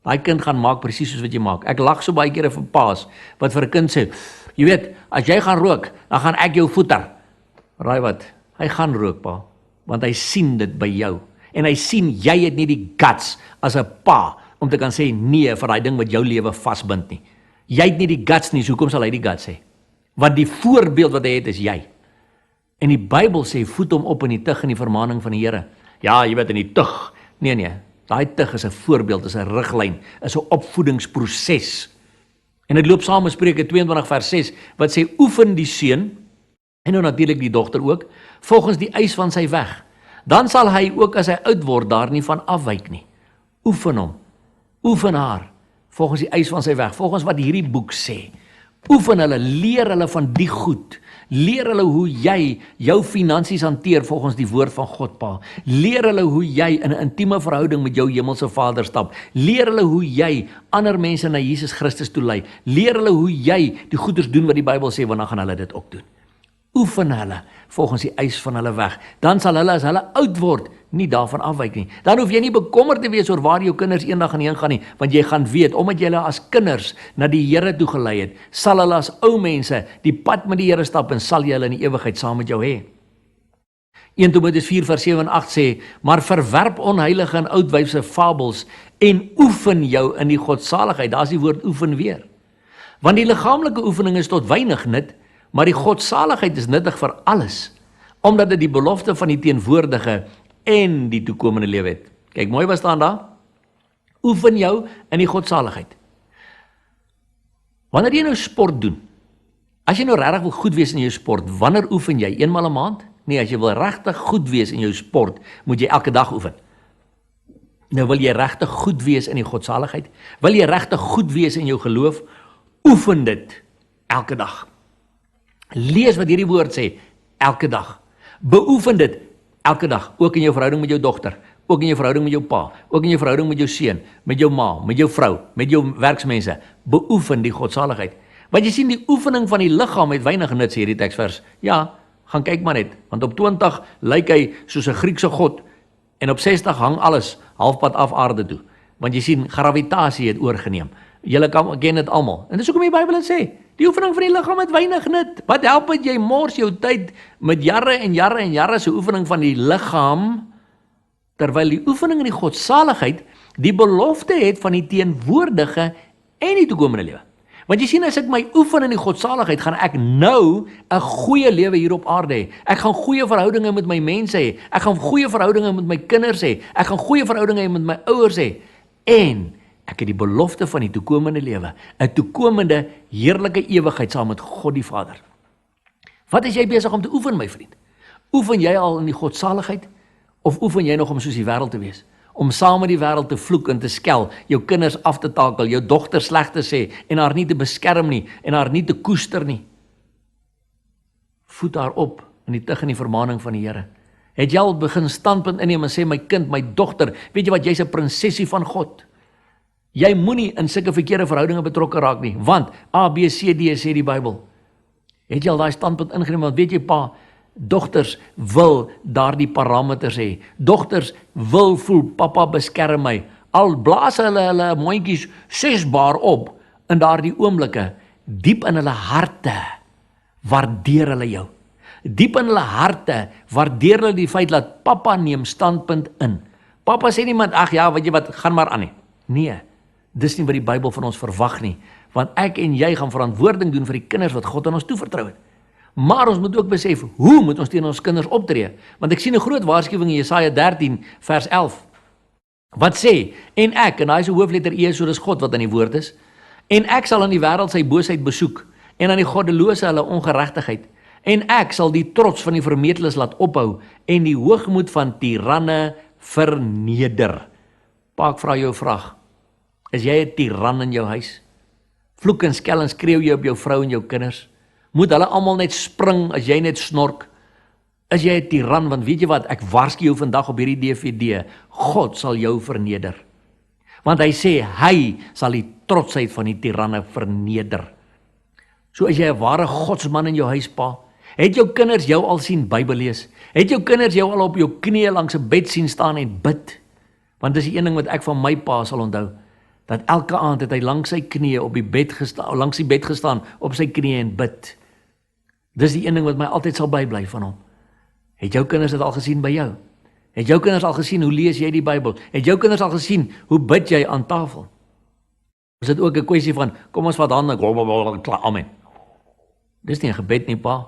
Daai kind gaan maak presies soos wat jy maak. Ek lag so baie kere vir paas, wat vir 'n kind sê, jy weet, as jy gaan rook, dan gaan ek jou voeter. Raai wat? Hy gaan rook, pa, want hy sien dit by jou, en hy sien, jy het nie die guts, as 'n pa, om te kan sê nee vir daai ding wat jou lewe vasbind nie. Jy het nie die guts nie, so hoekom sal hy die guts hê? Want die voorbeeld wat hy het is jy. En die Bybel sê, voed hom op in die tug en die vermaning van die Here. Ja, jy weet in die tug. Nee, daai tug is 'n voorbeeld, is 'n riglyn, is 'n opvoedingsproses. En dit loop saam met Spreuke 22 vers 6, wat sê, oefen die seun, en nou natuurlik die dogter ook, volgens die eis van sy weg. Dan sal hy ook as hy oud word daar nie van afwyk nie. Oefen hom. Oefen haar, volgens die eis van sy weg, volgens wat hierdie boek sê. Oefen hulle, leer hulle van die goed. Leer hulle hoe jy jou finansies hanteer volgens die woord van God, pa. Leer hulle hoe jy in 'n intieme verhouding met jou hemelse Vader stap. Leer hulle hoe jy ander mense na Jesus Christus toe lei. Leer hulle hoe jy die goeders doen wat die Bybel sê, want dan gaan hulle dit ook doen. Oefen hulle volgens die eis van hulle weg. Dan sal hulle, as hulle oud word, nie daarvan afwyk nie. Dan hoef jy nie bekommerd te wees oor waar jou kinders eendag heen gaan nie, want jy gaan weet, omdat jy hulle as kinders na die Here toe gelei het, sal hulle as ou mense die pad met die Here stap en sal jy hulle in die ewigheid saam met jou hê. 1 Timoteus 4 vers 7 en 8 sê, maar verwerp onheilige en oudwyfse fabels en oefen jou in die godsaligheid. Daar is die woord oefen weer. Want die liggaamlike oefening is tot weinig nut, maar die godsaligheid is nuttig vir alles, omdat dit die belofte van die teenwoordige en die toekomende lewe het. Kyk, mooi wat staan daar. Oefen jou in die godsaligheid. Wanneer jy nou sport doen, as jy nou regtig wil goed wees in jou sport, wanneer oefen jy? Eenmaal 'n maand? Nee, as jy wil regtig goed wees in jou sport, moet jy elke dag oefen. Nou wil jy regtig goed wees in die godsaligheid, wil jy regtig goed wees in jou geloof, oefen dit elke dag. Lees wat hierdie woord sê, elke dag. Beoefen dit elke dag, ook in jou verhouding met jou dogter, ook in jou verhouding met jou pa, ook in jou verhouding met jou seun, met jou ma, met jou vrou, met jou werksmense. Beoefen die godsaligheid. Want jy sien, die oefening van die liggaam het weinig nut, sê hierdie teksvers. Ja, gaan kyk maar net, want op 20 lyk hy soos 'n Griekse god, en op 60 hang alles halfpad af aarde toe. Want jy sien, gravitasie het oorgeneem. Julle ken dit almal. En dis hoekom die Bybel sê, die oefening van die liggaam het weinig nut. Wat help het jy mors jou tyd met jare en jare en jare se oefening van die liggaam, terwyl die oefening in die godsaligheid die belofte het van die teenwoordige en die toekomende lewe. Want jy sien, as ek my oefen in die godsaligheid, gaan ek nou 'n goeie lewe hier op aarde hê. Ek gaan goeie verhoudinge met my mense hê. Ek gaan goeie verhoudinge met my kinders hê. Ek gaan goeie verhoudinge hê met my ouers hê. En ek het die belofte van die toekomende lewe, 'n toekomende heerlike ewigheid saam met God die Vader. Wat is jy besig om te oefen, my vriend? Oefen jy al in die godsaligheid? Of oefen jy nog om soos die wêreld te wees? Om saam met die wêreld te vloek en te skel, jou kinders af te takel, jou dogter sleg te sê, en haar nie te beskerm nie, en haar nie te koester nie. Voed haar op in die tug en die vermaning van die Here. Het jy al begin standpunt inneem en sê, my kind, my dogter, weet jy wat, jy's 'n prinsesie van God. Jy moenie in sulke verkeerde verhoudinge betrokke raak nie, want A, B, C, D sê die Bybel. Het jy al daai standpunt ingeneem, want weet jy pa, dogters wil daardie parameters hê. Dogters wil voel, papa beskerm my. Al blaas hulle mondjies 6 bar op, in daardie oomblikke, diep in hulle harte, waardeer hulle jou. Diep in hulle harte, waardeer hulle die feit dat papa neem standpunt in. Papa sê niemand, ag ja, weet jy wat, gaan maar aan nie. Nee, dis nie wat die Bybel van ons verwag nie, want ek en jy gaan verantwoording doen vir die kinders wat God aan ons toevertrou het. Maar ons moet ook besef, hoe moet ons teen ons kinders optree? Want ek sien 'n groot waarskuwing in Jesaja 13 vers 11. Wat sê, en daai is 'n hoofletter E, so dis God wat aan die woord is, en ek sal aan die wêreld sy boosheid besoek, en aan die goddelose hulle ongeregtigheid, en ek sal die trots van die vermeteles laat ophou, en die hoogmoed van tiranne verneder. Pa, ek vra jou 'n vraag, is jy 'n tiran in jou huis? Vloek en skel en skreeu jy op jou vrou en jou kinders? Moet hulle almal net spring as jy net snork? Is jy 'n tiran? Want weet jy wat, ek waarsku jou vandag op hierdie DVD, God sal jou verneder. Want hy sê, hy sal die trotsheid van die tiranne verneder. So as jy 'n ware godsman in jou huis, pa, het jou kinders jou al sien Bybel lees? Het jou kinders jou al op jou knieë langs 'n bed sien staan en bid? Want dis die een ding wat ek van my pa sal onthou, dat elke aand het hy langs sy knieë op die bed gestaan, langs die bed gestaan, op sy knieë en bid. Dis die een ding wat my altyd sal bybly van hom. Het jou kinders dit al gesien by jou? Het jou kinders al gesien hoe lees jy die Bybel? Het jou kinders al gesien hoe bid jy aan tafel? Is dit ook 'n kwessie van, kom ons vat hande, klaar, amen. Dis nie 'n gebed nie, pa.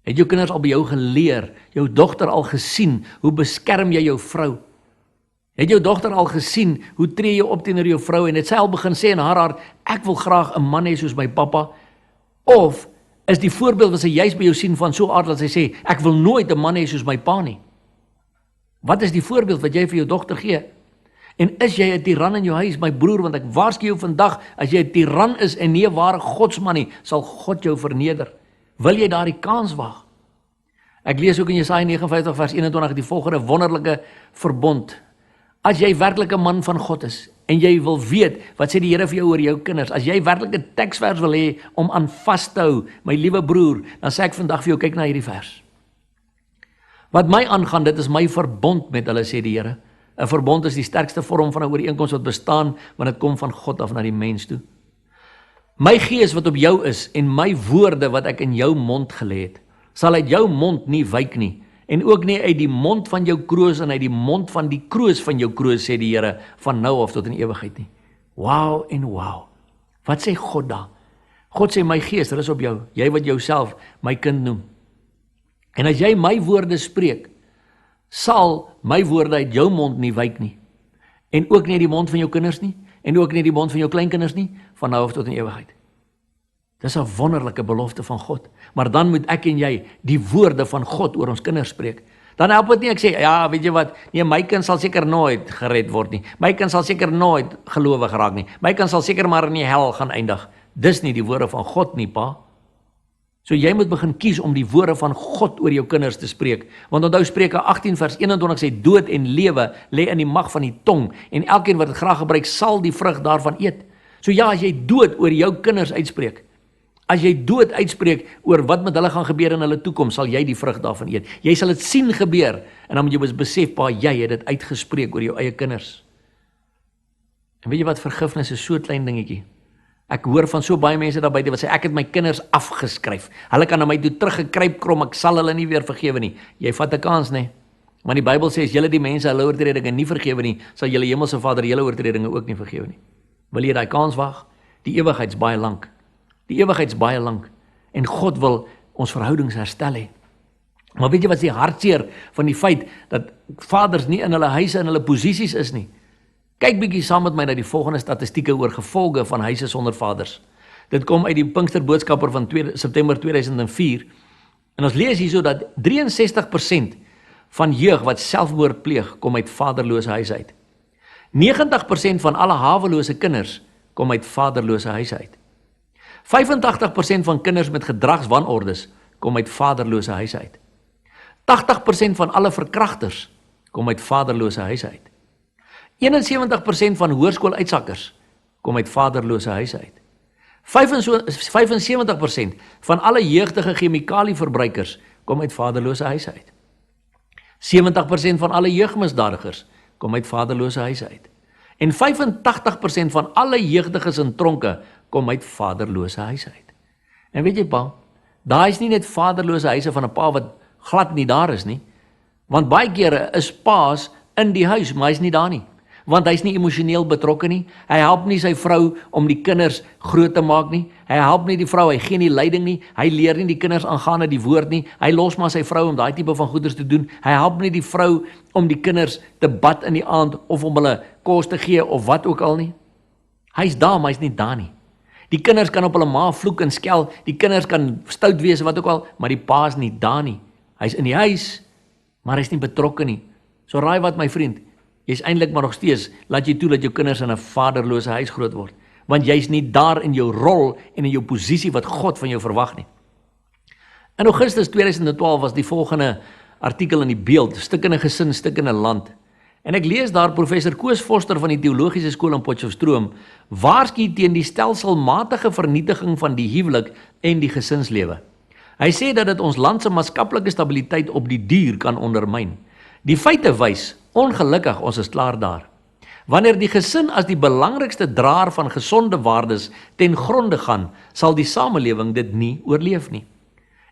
Het jou kinders al by jou geleer, jou dogter al gesien, hoe beskerm jy jou vrou? Het jou dogter al gesien, hoe tree jy op teenoor jou vrou, en het sy al begin sê in haar hart, ek wil graag 'n man hê soos my pappa? Of is die voorbeeld wat sy juist by jou sien van so aard dat sy sê, ek wil nooit 'n man hê soos my pa nie? Wat is die voorbeeld wat jy vir jou dogter gee? En is jy 'n tiran in jou huis, my broer, want ek waarsku jou vandag, as jy 'n tiran is en nie 'n ware godsman nie, sal God jou verneder. Wil jy daardie kans wag? Ek lees ook in Jesaja 59 vers 21 die volgende wonderlike verbond. As jy werklik 'n man van God is, en jy wil weet, wat sê die Here vir jou oor jou kinders, as jy werklik 'n teksvers wil hê om aan vas te hou, my liewe broer, dan sê ek vandag vir jou, kyk na hierdie vers. Wat my aangaan, dit is my verbond met hulle, sê die Here. 'n Verbond is die sterkste vorm van 'n ooreenkoms wat bestaan, want dit kom van God af na die mens toe. My gees wat op jou is, en my woorde wat ek in jou mond gelê het, sal uit jou mond nie wyk nie, en ook nie uit die mond van jou kroos en uit die mond van die kroos van jou kroos, sê die Here, van nou af tot in ewigheid nie. Wow en wow. Wat sê God daar? God sê, my gees rus op jou, jy wat jouself my kind noem. En as jy my woorde spreek, sal my woorde uit jou mond nie wyk nie. En ook nie die mond van jou kinders nie, en ook nie die mond van jou kleinkinders nie, van nou af tot in ewigheid. Dis 'n wonderlike belofte van God. Maar dan moet ek en jy die woorde van God oor ons kinders spreek. Dan help dit nie ek sê, ja, weet jy wat, nee, my kind sal seker nooit gered word nie. My kind sal seker nooit gelowig raak nie. My kind sal seker maar in die hel gaan eindig. Dis nie die woorde van God nie, pa. So jy moet begin kies om die woorde van God oor jou kinders te spreek. Want onthou Spreuke 18 vers 21 sê, dood en lewe lê in die mag van die tong, en elkeen wat dit graag gebruik, sal die vrug daarvan eet. So ja, as jy dood oor jou kinders uitspreek, as jy dood uitspreek oor wat met hulle gaan gebeur in hulle toekoms, sal jy die vrug daarvan eet. Jy sal dit sien gebeur, en dan moet jy besef, pa, jy het dit uitgespreek oor jou eie kinders. En weet jy wat, vergifnis is so 'n klein dingetjie. Ek hoor van so baie mense daar buite wat sê, ek het my kinders afgeskryf. Hulle kan na my toe teruggekruip krom, ek sal hulle nie weer vergewe nie. Jy vat 'n kans, nee. Want die Bybel sê, as julle die mense hulle oortredinge nie vergewe nie, sal julle hemelse Vader julle oortredinge ook nie vergewe nie. Wil jy daai kans wag? Die ewigheids baie lank. Die ewigheids baie lank. En God wil ons verhoudings herstel hê. Maar weet jy wat is die hartseer van die feit dat vaders nie in hulle huise en hulle posisies is nie? Kyk bietjie saam met my na die volgende statistieke oor gevolge van huise sonder vaders. Dit kom uit die Pinksterboodskapper van September 2004. En ons lees hierso dat 63% van jeug wat selfmoord pleeg, kom uit vaderlose huise uit. 90% van alle hawelose kinders kom uit vaderlose huise uit. 85% van kinders met gedragswanordes kom uit vaderlose huise uit. 80% van alle verkragters kom uit vaderlose huise uit. 71% van hoërskooluitsakkers kom uit vaderlose huise uit. 75% van alle jeugdige chemikalieverbruikers kom uit vaderlose huise uit. 70% van alle jeugmisdadigers kom uit vaderlose huise uit. En 85% van alle jeugdiges in tronke kom uit vaderlose huise uit. En weet jy pa, daar is nie net vaderlose huise van 'n pa wat glad nie daar is nie, want baie kere is paas in die huis, maar hy is nie daar nie. Want hy is nie emosioneel betrokke nie, hy help nie sy vrou om die kinders groot te maak nie, hy help nie die vrou, hy gee nie leiding nie, hy leer nie die kinders aangaande die woord nie, hy los maar sy vrou om daai tipe van goeders te doen, hy help nie die vrou om die kinders te bad in die aand, of om hulle kos te gee, of wat ook al nie. Hy is daar, maar hy is nie daar nie. Die kinders kan op hulle ma vloek en skel, die kinders kan stout wees, wat ook al, maar die pa is nie daar nie. Hy is in die huis, maar hy is nie betrokke nie. So raai wat, my vriend, jy is eintlik maar nog steeds, laat jy toe dat jou kinders in 'n vaderlose huis groot word, want jy is nie daar in jou rol en in jou posisie wat God van jou verwag nie. In Augustus 2012 was die volgende artikel in die Beeld, stuk in 'n gesin, stuk in 'n land. En ek lees daar professor Koos Foster van die Teologiese Skool in Potchefstroom waarsku teen die stelselmatige vernietiging van die huwelik en die gesinslewe. Hy sê dat dit ons land se maatskaplike stabiliteit op die duur kan ondermyn. Die feite wys, ongelukkig, ons is klaar daar. Wanneer die gesin as die belangrikste draer van gesonde waardes ten gronde gaan, sal die samelewing dit nie oorleef nie.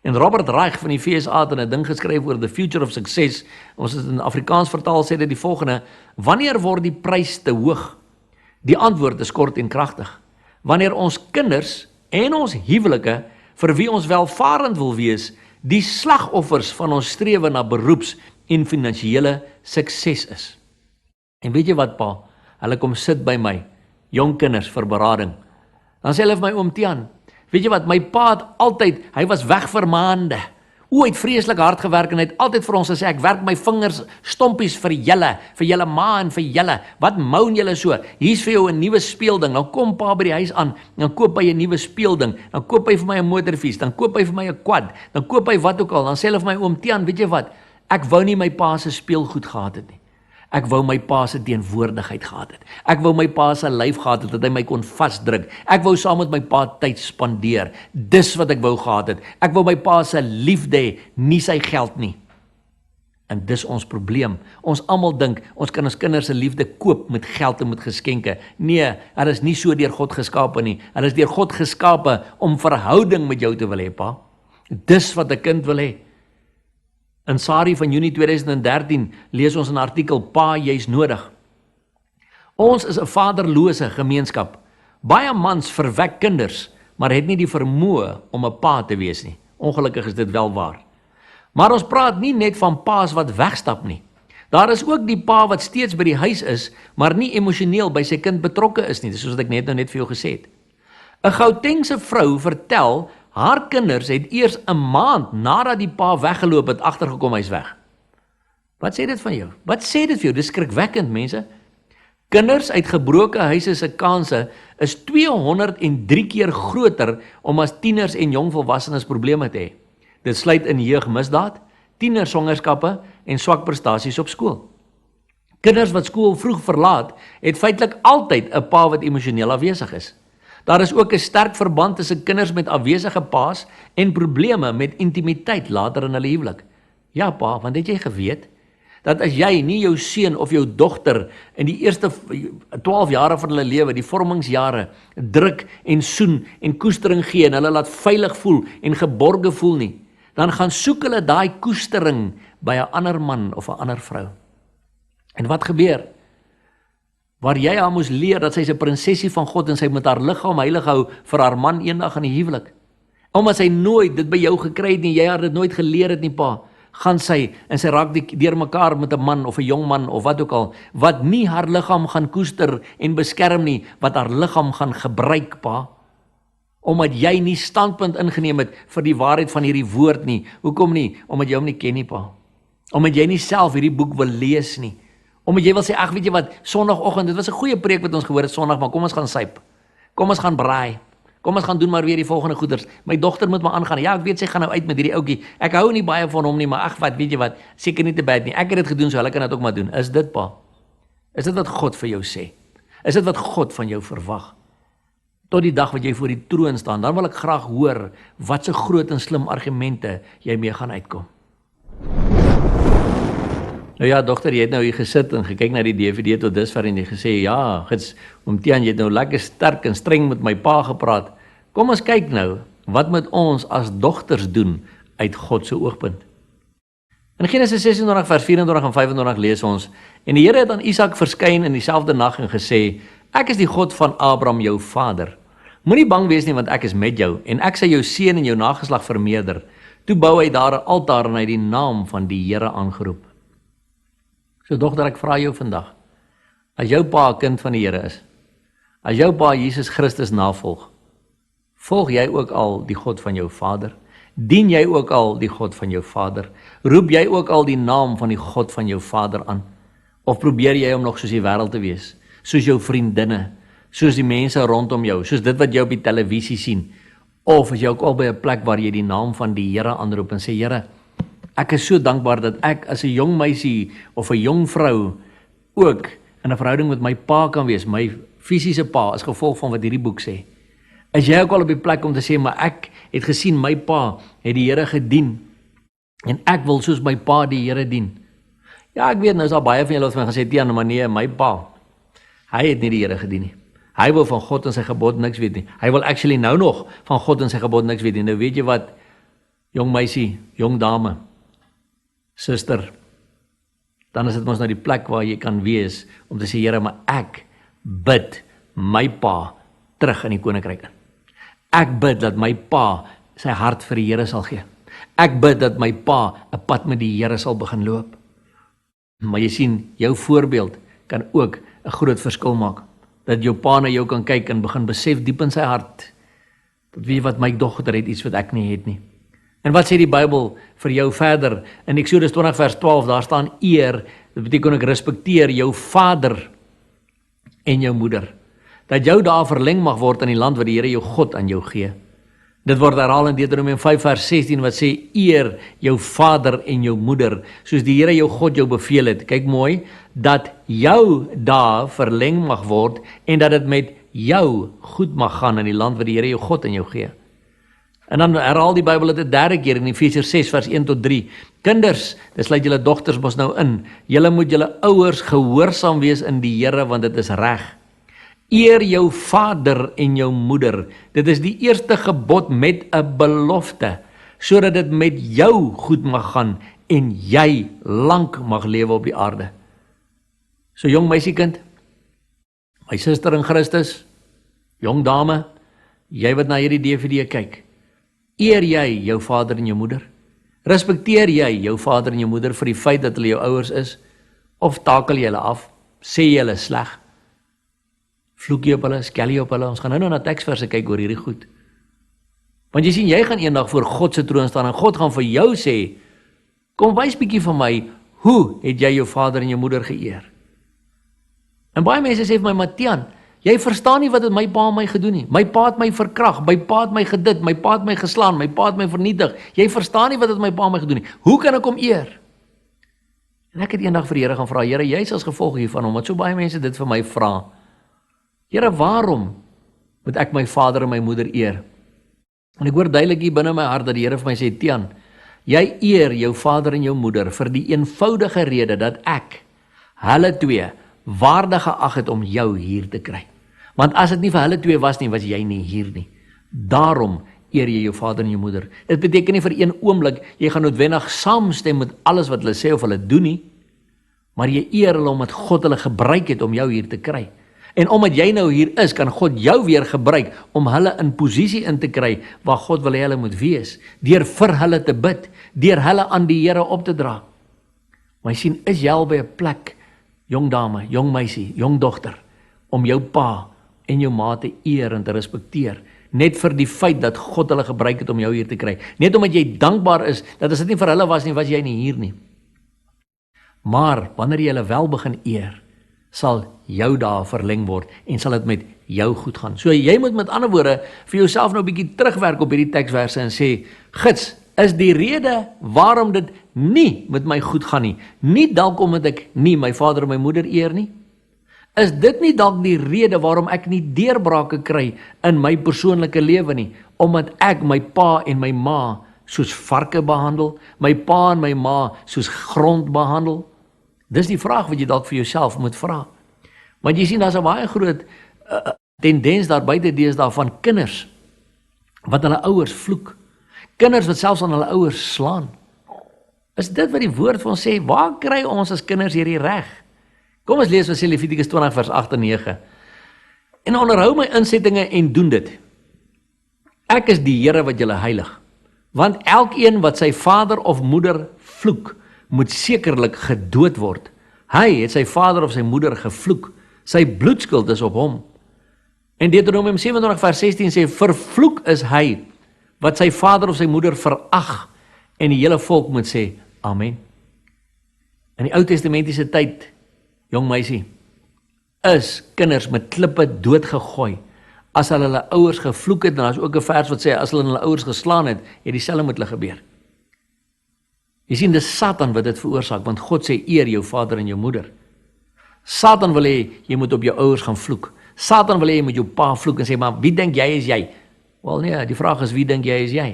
En Robert Reich van die FSA het 'n ding geskryf oor the future of success. Ons het in Afrikaans vertaal, sê dit die volgende: wanneer word die prys te hoog? Die antwoord is kort en kragtig. Wanneer ons kinders en ons huwelike, vir wie ons welvarend wil wees, die slagoffers van ons strewe na beroeps en finansiële sukses is. En weet jy wat, pa? Hulle kom sit by my, jong kinders vir berading. Dan sê hulle vir my, oom Tiaan, weet jy wat, my pa het altyd, hy was weg vir maande. Hy het vreeslik hard gewerk en hy het altyd vir ons gesê, ek werk my vingers stompies vir julle ma en vir julle. Wat moan julle so? Hier's vir jou 'n nuwe speelding. Dan kom pa by die huis aan, dan koop hy 'n nuwe speelding. Dan koop hy vir my 'n motorfiets, dan koop hy vir my 'n quad, dan koop hy wat ook al. Dan sê hulle vir my, oom Tiaan, weet jy wat? Ek wou nie my pa se speelgoed gehad het nie. Ek wou my pa se teenwoordigheid gehad het. Ek wou my pa se lyf gehad het, dat hy my kon vasdruk. Ek wou saam met my pa tyd spandeer. Dis wat ek wou gehad het. Ek wou my pa se liefde hê, nie sy geld nie. En dis ons probleem. Ons almal dink, ons kan ons kinders se liefde koop met geld en met geskenke. Nee, hulle is nie so deur God geskape nie. Hulle is deur God geskape om verhouding met jou te wil hê, pa. Dis wat 'n kind wil hê. In Sari van Junie 2013 lees ons 'n artikel, Pa, jy's nodig. Ons is 'n vaderlose gemeenskap. Baie mans verwek kinders, maar het nie die vermoë om 'n pa te wees nie. Ongelukkig is dit wel waar. Maar ons praat nie net van pa's wat wegstap nie. Daar is ook die pa wat steeds by die huis is, maar nie emosioneel by sy kind betrokke is nie, dis soos ek net vir jou gesê het. 'n Gautengse vrou vertel, haar kinders het eers 'n maand nadat die pa weggeloop het, agtergekom hy's weg. Wat sê dit van jou? Wat sê dit vir jou? Dis skrikwekkend, mense. Kinders uit gebroke huise se kanse is 203 keer groter om as tieners en jong volwassenes probleme te hê. Dit sluit in jeugmisdaad, tienerswangerskappe en swak prestasies op skool. Kinders wat skool vroeg verlaat, het feitelik altyd 'n pa wat emosioneel afwesig is. Daar is ook 'n sterk verband tussen kinders met afwesige pa's en probleme met intimiteit later in hulle huwelik. Ja pa, want het jy geweet dat as jy nie jou seun of jou dogter in die eerste 12 jare van hulle lewe, die vormingsjare, druk en soen en koestering gee en hulle laat veilig voel en geborge voel nie, dan gaan soek hulle daai koestering by 'n ander man of 'n ander vrou. En wat gebeur? Waar jy haar moes leer dat sy 'n prinsesie van God en sy met haar liggaam heilig hou vir haar man eendag in die huwelik. Omdat sy nooit dit by jou gekry het nie, jy haar dit nooit geleer het nie pa, gaan sy en sy raak deur mekaar met 'n man of 'n jong man of wat ook al, wat nie haar liggaam gaan koester en beskerm nie, wat haar liggaam gaan gebruik pa. Omdat jy nie standpunt ingeneem het vir die waarheid van hierdie woord nie. Hoekom nie? Omdat jy hom nie ken nie pa. Omdat jy nie self hierdie boek wil lees nie. Omdat jy wil sê, ag weet jy wat, Sondagoggend, dit was 'n goeie preek wat ons gehoor het Sondag, maar kom ons gaan syp. Kom ons gaan braai. Kom ons gaan doen maar weer die volgende goeders. My dogter moet maar aangaan. Ja, ek weet sy gaan nou uit met hierdie ouetjie. Ek hou nie baie van hom nie, maar ag wat, weet jy wat, seker nie te bad nie. Ek het dit gedoen, so hulle kan dit ook maar doen. Is dit pa? Is dit wat God vir jou sê? Is dit wat God van jou verwag? Tot die dag wat jy voor die troon staan, dan wil ek graag hoor wat se groot en slim argumente jy mee gaan uitkom. Nou ja, dogter, jy het nou hier gesit en gekyk na die DVD tot dusver en jy gesê, ja, gits, Tiaan, jy het nou lekker sterk en streng met my pa gepraat. Kom ons kyk nou, wat moet ons as dogters doen uit God se oogpunt? In Genesis 26 vers 24 en 25 lees ons, en die Here het aan Isak verskyn in dieselfde nag en gesê, ek is die God van Abraham, jou vader. Moenie bang wees nie, want ek is met jou, en ek sal jou seën en jou nageslag vermeerder. Toe bou hy daar 'n altaar en hy die naam van die Here aangeroep. So dogter, ek vra jou vandag, as jou pa 'n kind van die Here is, as jou pa Jesus Christus navolg, volg jy ook al die God van jou vader? Dien jy ook al die God van jou vader? Roep jy ook al die naam van die God van jou vader aan? Of probeer jy om nog soos die wêreld te wees? Soos jou vriendinne, soos die mense rondom jou, soos dit wat jy op die televisie sien? Of is jy ook al by 'n plek waar jy die naam van die Here aanroep en sê, Here, ek is so dankbaar dat ek as 'n jong meisie of 'n jong vrou ook in 'n verhouding met my pa kan wees, my fisiese pa, as gevolg van wat hierdie boek sê. Is jy ook al op die plek om te sê, maar ek het gesien my pa het die Here gedien en ek wil soos my pa die Here dien. Ja, ek weet, nou is daar baie van julle wat my gesê, Tiaan, maar nee, my pa, hy het nie die Here gedien nie. Hy wil van God en sy gebod niks weet nie. Hy wil actually nou nog van God en sy gebod niks weet nie. Nou weet jy wat, jong meisie, jong dame, suster, dan is dit mos nou die plek waar jy kan wees om te sê, Here, maar ek bid my pa terug in die koninkryk in. Ek bid dat my pa sy hart vir die Here sal gee. Ek bid dat my pa 'n pad met die Here sal begin loop. Maar jy sien, jou voorbeeld kan ook 'n groot verskil maak. Dat jou pa na jou kan kyk en begin besef diep in sy hart, dat weet wat, my dogter het iets wat ek nie het nie. En wat sê die Bybel vir jou verder? In Eksodus 20 vers 12, daar staan eer, dit beteken ek respekteer jou vader en jou moeder. Dat jou daar verleng mag word in die land wat die Here jou God aan jou gee. Dit word herhaal in Deuteronomium 5 vers 16 wat sê, eer jou vader en jou moeder, soos die Here jou God jou beveel het. Kyk mooi, dat jou daar verleng mag word en dat dit met jou goed mag gaan in die land wat die Here jou God aan jou gee. En dan herhaal die Bybel dit 'n derde keer in Efesiërs 6 vers 1 tot 3. Kinders, dit sluit julle dogters mos nou in. Julle moet julle ouers gehoorsaam wees in die Here, want dit is reg. Eer jou vader en jou moeder. Dit is die eerste gebod met 'n belofte, sodat dit met jou goed mag gaan en jy lank mag lewe op die aarde. So jong meisiekind, my suster in Christus, jong dame, jy wat na hierdie DVD kyk, eer jy jou vader en jou moeder? Respekteer jy jou vader en jou moeder vir die feit dat hulle jou ouers is? Of takel jy hulle af? Sê jy hulle sleg? Vloek jy op hulle? Skel jy op hulle? Ons gaan nou na teksverse kyk oor hierdie goed. Want jy sien, jy gaan eendag voor God se troon staan en God gaan vir jou sê, kom wys bietjie vir my, hoe het jy jou vader en jou moeder geëer? En baie mense sê vir my, Matian, jy verstaan nie wat het my pa my gedoen nie. My pa het my verkrag, my pa het my gedit, my pa het my geslaan, my pa het my vernietig. Jy verstaan nie wat het my pa my gedoen nie. Hoe kan ek hom eer? En ek het eendag vir die Here gaan vra, Here, jy is as gevolg hiervan, omdat so baie mense dit vir my vra. Here, waarom moet ek my vader en my moeder eer? En ek hoor duidelik hier binne my hart dat die Here vir my sê, Tian, jy eer jou vader en jou moeder vir die eenvoudige rede dat ek, hulle twee, waardig geag het om jou hier te kry. Want as dit nie vir hulle twee was nie, was jy nie hier nie. Daarom eer jy jou vader en jou moeder. Dit beteken nie vir een oomblik, jy gaan noodwendig saamstem met alles wat hulle sê of hulle doen nie, maar jy eer hulle omdat God hulle gebruik het om jou hier te kry. En omdat jy nou hier is, kan God jou weer gebruik om hulle in posisie in te kry waar God wil hê hulle moet wees, deur vir hulle te bid, deur hulle aan die Here op te dra. Maar jy sien, is jy al by 'n plek, jong dame, jong meisie, jong dogter, om jou pa en jou ma te eer en te respekteer, net vir die feit dat God hulle gebruik het om jou hier te kry, net omdat jy dankbaar is, dat as dit nie vir hulle was nie, was jy nie hier nie. Maar, wanneer jy hulle wel begin eer, sal jou dae verleng word, en sal dit met jou goed gaan. So jy moet met ander woorde, vir jouself nou 'n bietjie terugwerk op hierdie teksverse en sê, gids, is die rede waarom dit nie met my goed gaan nie, nie dalk omdat ek nie my vader en my moeder eer nie? Is dit nie dalk die rede waarom ek nie deurbrake kry in my persoonlike lewe nie, omdat ek my pa en my ma soos varke behandel, my pa en my ma soos grond behandel? Dis die vraag wat jy dalk vir jouself moet vra. Want jy sien, daar's 'n baie groot tendens daar buite deesdae van kinders wat hulle ouers vloek. Kinders wat selfs aan hulle ouers slaan. Is dit wat die woord vir ons sê? Waar kry ons as kinders hierdie reg? Kom ons lees wat sê Levitikus 20 vers 8 en 9. En onderhou my insettinge en doen dit. Ek is die Here wat julle heilig. Want elkeen wat sy vader of moeder vloek, moet sekerlik gedood word. Hy het sy vader of sy moeder gevloek. Sy bloedskuld is op hom. En Deuteronomium 27 vers 16 sê, vervloek is hy wat sy vader of sy moeder verag, en die hele volk moet sê, amen. In die Ou Testamentiese tyd, jong meisie, is kinders met klippe doodgegooi, as hulle ouers gevloek het, en daar is ook 'n vers wat sê, as hulle hulle ouers geslaan het, het dieselfde met hulle gebeur. Jy sien, dis Satan wat dit veroorsaak, want God sê, eer jou vader en jou moeder. Satan wil hê, jy moet op jou ouers gaan vloek. Satan wil hê, jy moet jou pa vloek en sê, maar wie dink jy is jy? Wel nee, die vraag is, wie dink jy is jy?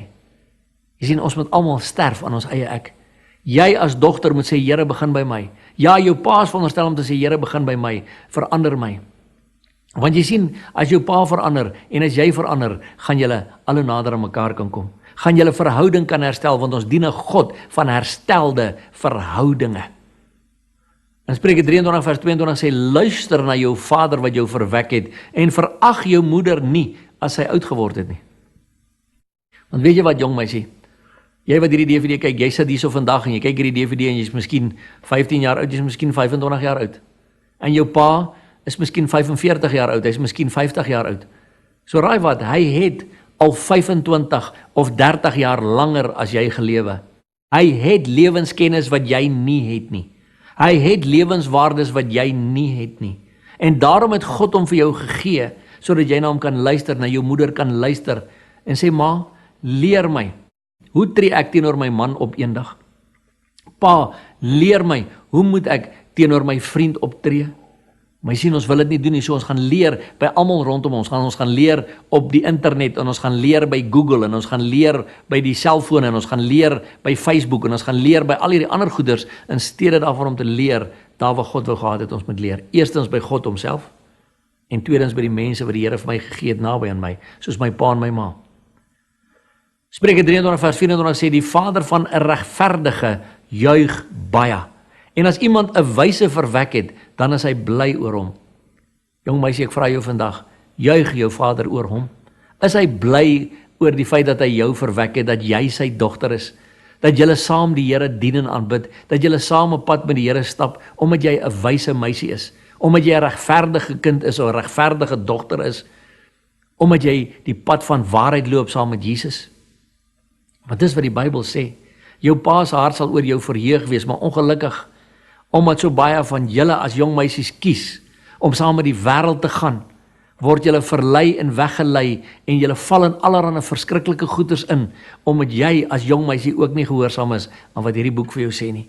Jy sien, ons moet almal sterf aan ons eie ek. Jy as dogter moet sê, Here, begin by my. Ja, jou pa is veronderstel om te sê, Here, begin by my, verander my. Want jy sien, as jou pa verander, en as jy verander, gaan julle alle nader aan mekaar kan kom. Gaan julle verhouding kan herstel, want ons dien 'n God van herstelde verhoudinge. In Spreuke 23 vers 22 sê, luister na jou vader wat jou verwek het, en verag jou moeder nie, as sy oud geword het nie. Want weet jy wat, jong meisie, jy wat hierdie DVD kyk, jy sit hier so vandag, en jy kyk hierdie DVD, en jy is miskien 15 jaar oud, jy is miskien 25 jaar oud, en jou pa is miskien 45 jaar oud, hy is miskien 50 jaar oud. So raai wat, hy het al 25 of 30 jaar langer as jy gelewe. Hy het lewenskennis wat jy nie het nie. Hy het lewenswaardes wat jy nie het nie. En daarom het God hom vir jou gegee, sodat jy na hom kan luister, na jou moeder kan luister, en sê, ma, leer my, hoe tree ek teenoor my man op eendag? Pa, leer my, hoe moet ek teenoor my vriend optree? Maar jy sien, ons wil dit nie doen nie, so ons gaan leer by almal rondom ons, ons gaan leer op die internet, en ons gaan leer by Google, en ons gaan leer by die selfoon, en ons gaan leer by Facebook, en ons gaan leer by al hierdie ander goeders, in steede daarvan om te leer, daar waar God wil gehad het, ons moet leer. Eerstens by God homself, en tweedens by die mense wat die Here vir my gegee het naby aan my, soos my pa en my ma. Spreuke 23 vers 24 sê, die vader van 'n regverdige juig baie. En as iemand 'n wyse verwek het, dan is hy bly oor hom. Jong meisie, ek vra jou vandag, juig jou vader oor hom? Is hy bly oor die feit dat hy jou verwek het, dat jy sy dogter is, dat julle saam die Here dien en aanbid, dat julle saam 'n pad met die Here stap, omdat jy 'n wyse meisie is, omdat jy 'n regverdige kind is, of 'n regverdige dogter is, omdat jy die pad van waarheid loop saam met Jesus? Want dis wat die Bybel sê. Jou pa se hart sal oor jou verheug wees, maar ongelukkig, omdat so baie van julle as jong meisies kies om saam met die wêreld te gaan, word julle verlei en weggelei en julle val in allerlei verskriklike goeters in, omdat jy as jong meisie ook nie gehoorsaam is aan wat hierdie boek vir jou sê nie.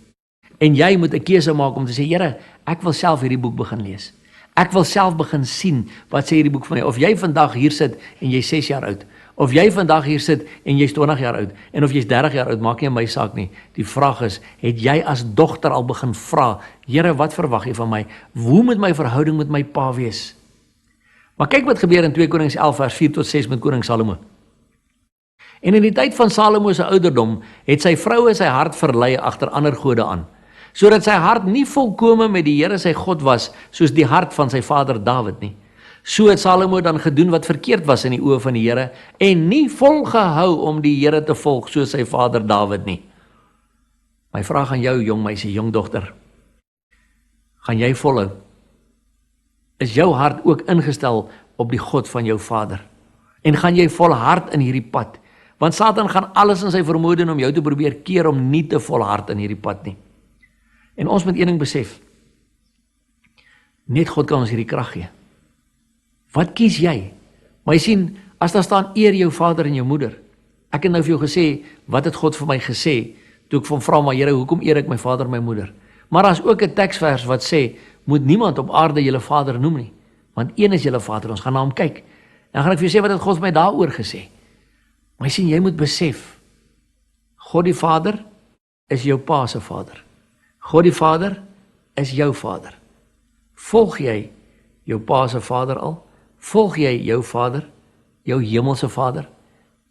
En jy moet 'n keuse maak om te sê, Here, ek wil self hierdie boek begin lees. Ek wil self begin sien wat sê hierdie boek van my. Of jy vandag hier sit en jy's 6 jaar oud, of jy vandag hier sit en jy's 20 jaar oud, en of jy's 30 jaar oud, maak nie my saak nie. Die vraag is, het jy as dogter al begin vra, Here, wat verwag jy van my? Hoe moet my verhouding met my pa wees? Maar kyk wat gebeur in 2 Konings 11 vers 4 tot 6 met koning Salomo. En in die tyd van Salomo se ouderdom, het sy vroue sy hart verlei agter ander gode aan, sodat sy hart nie volkome met die Here sy God was, soos die hart van sy vader Dawid nie. So het Salomo dan gedoen wat verkeerd was in die oë van die Here, en nie volgehou om die Here te volg soos sy vader Dawid nie. My vraag aan jou, jong meisie, jong dogter, gaan jy volhou? Is jou hart ook ingestel op die God van jou vader? En gaan jy volhard in hierdie pad? Want Satan gaan alles in sy vermoë doen om jou te probeer keer om nie te volhard in hierdie pad nie. En ons moet een ding besef, net God kan ons hierdie krag gee. Wat kies jy? Maar jy sien, as daar staan eer jou vader en jou moeder. Ek het nou vir jou gesê, wat het God vir my gesê, toe ek van vra, maar Here, hoekom eer ek my vader en my moeder? Maar daar is ook 'n teksvers wat sê, moet niemand op aarde julle vader noem nie, want een is julle vader, ons gaan na hom kyk. Dan gaan ek vir jou sê wat het God vir my daaroor gesê. Maar jy sien, jy moet besef, God die Vader is jou pa se vader. God die Vader is jou vader. Volg jy jou pa se vader al? Volg jy jou vader, jou hemelse vader?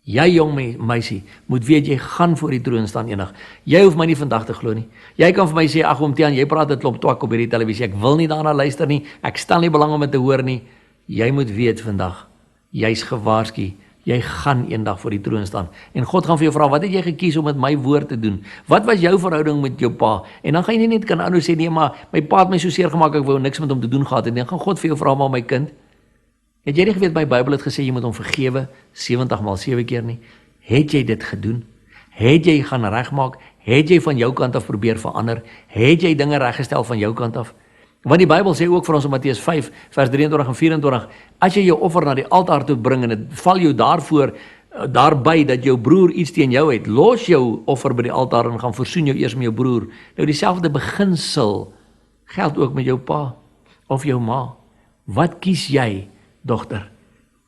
Jy jong meisie, moet weet jy gaan voor die troon staan eendag. Jy hoef my nie vandag te glo nie. Jy kan vir my sê, ag oom Tiaan, jy praat 'n klomp twak op hierdie televisie. Ek wil nie daarna luister nie. Ek stel nie belang om dit te hoor nie. Jy moet weet vandag, jy's gewaarsku. Jy gaan eendag voor die troon staan. En God gaan vir jou vra, wat het jy gekies om met my woord te doen? Wat was jou verhouding met jou pa? En dan gaan jy nie net kan aanhou sê, nee, maar my pa het my so seer gemaak, ek wou niks met hom te doen gehad het. En dan gaan God vir jou vra, maar my kind, het jy nie geweet, my Bybel het gesê, jy moet hom vergewe 70 maal 7 keer nie? Het jy dit gedoen? Het jy gaan regmaak? Het jy van jou kant af probeer verander? Het jy dinge reggestel van jou kant af? Want die Bybel sê ook vir ons in Matteus 5 vers 23 en 24, as jy jou offer na die altaar toe bring en dit val jou daarby dat jou broer iets teen jou het, los jou offer by die altaar en gaan versoen jou eers met jou broer. Nou dieselfde beginsel geld ook met jou pa of jou ma. Wat kies jy, dogter?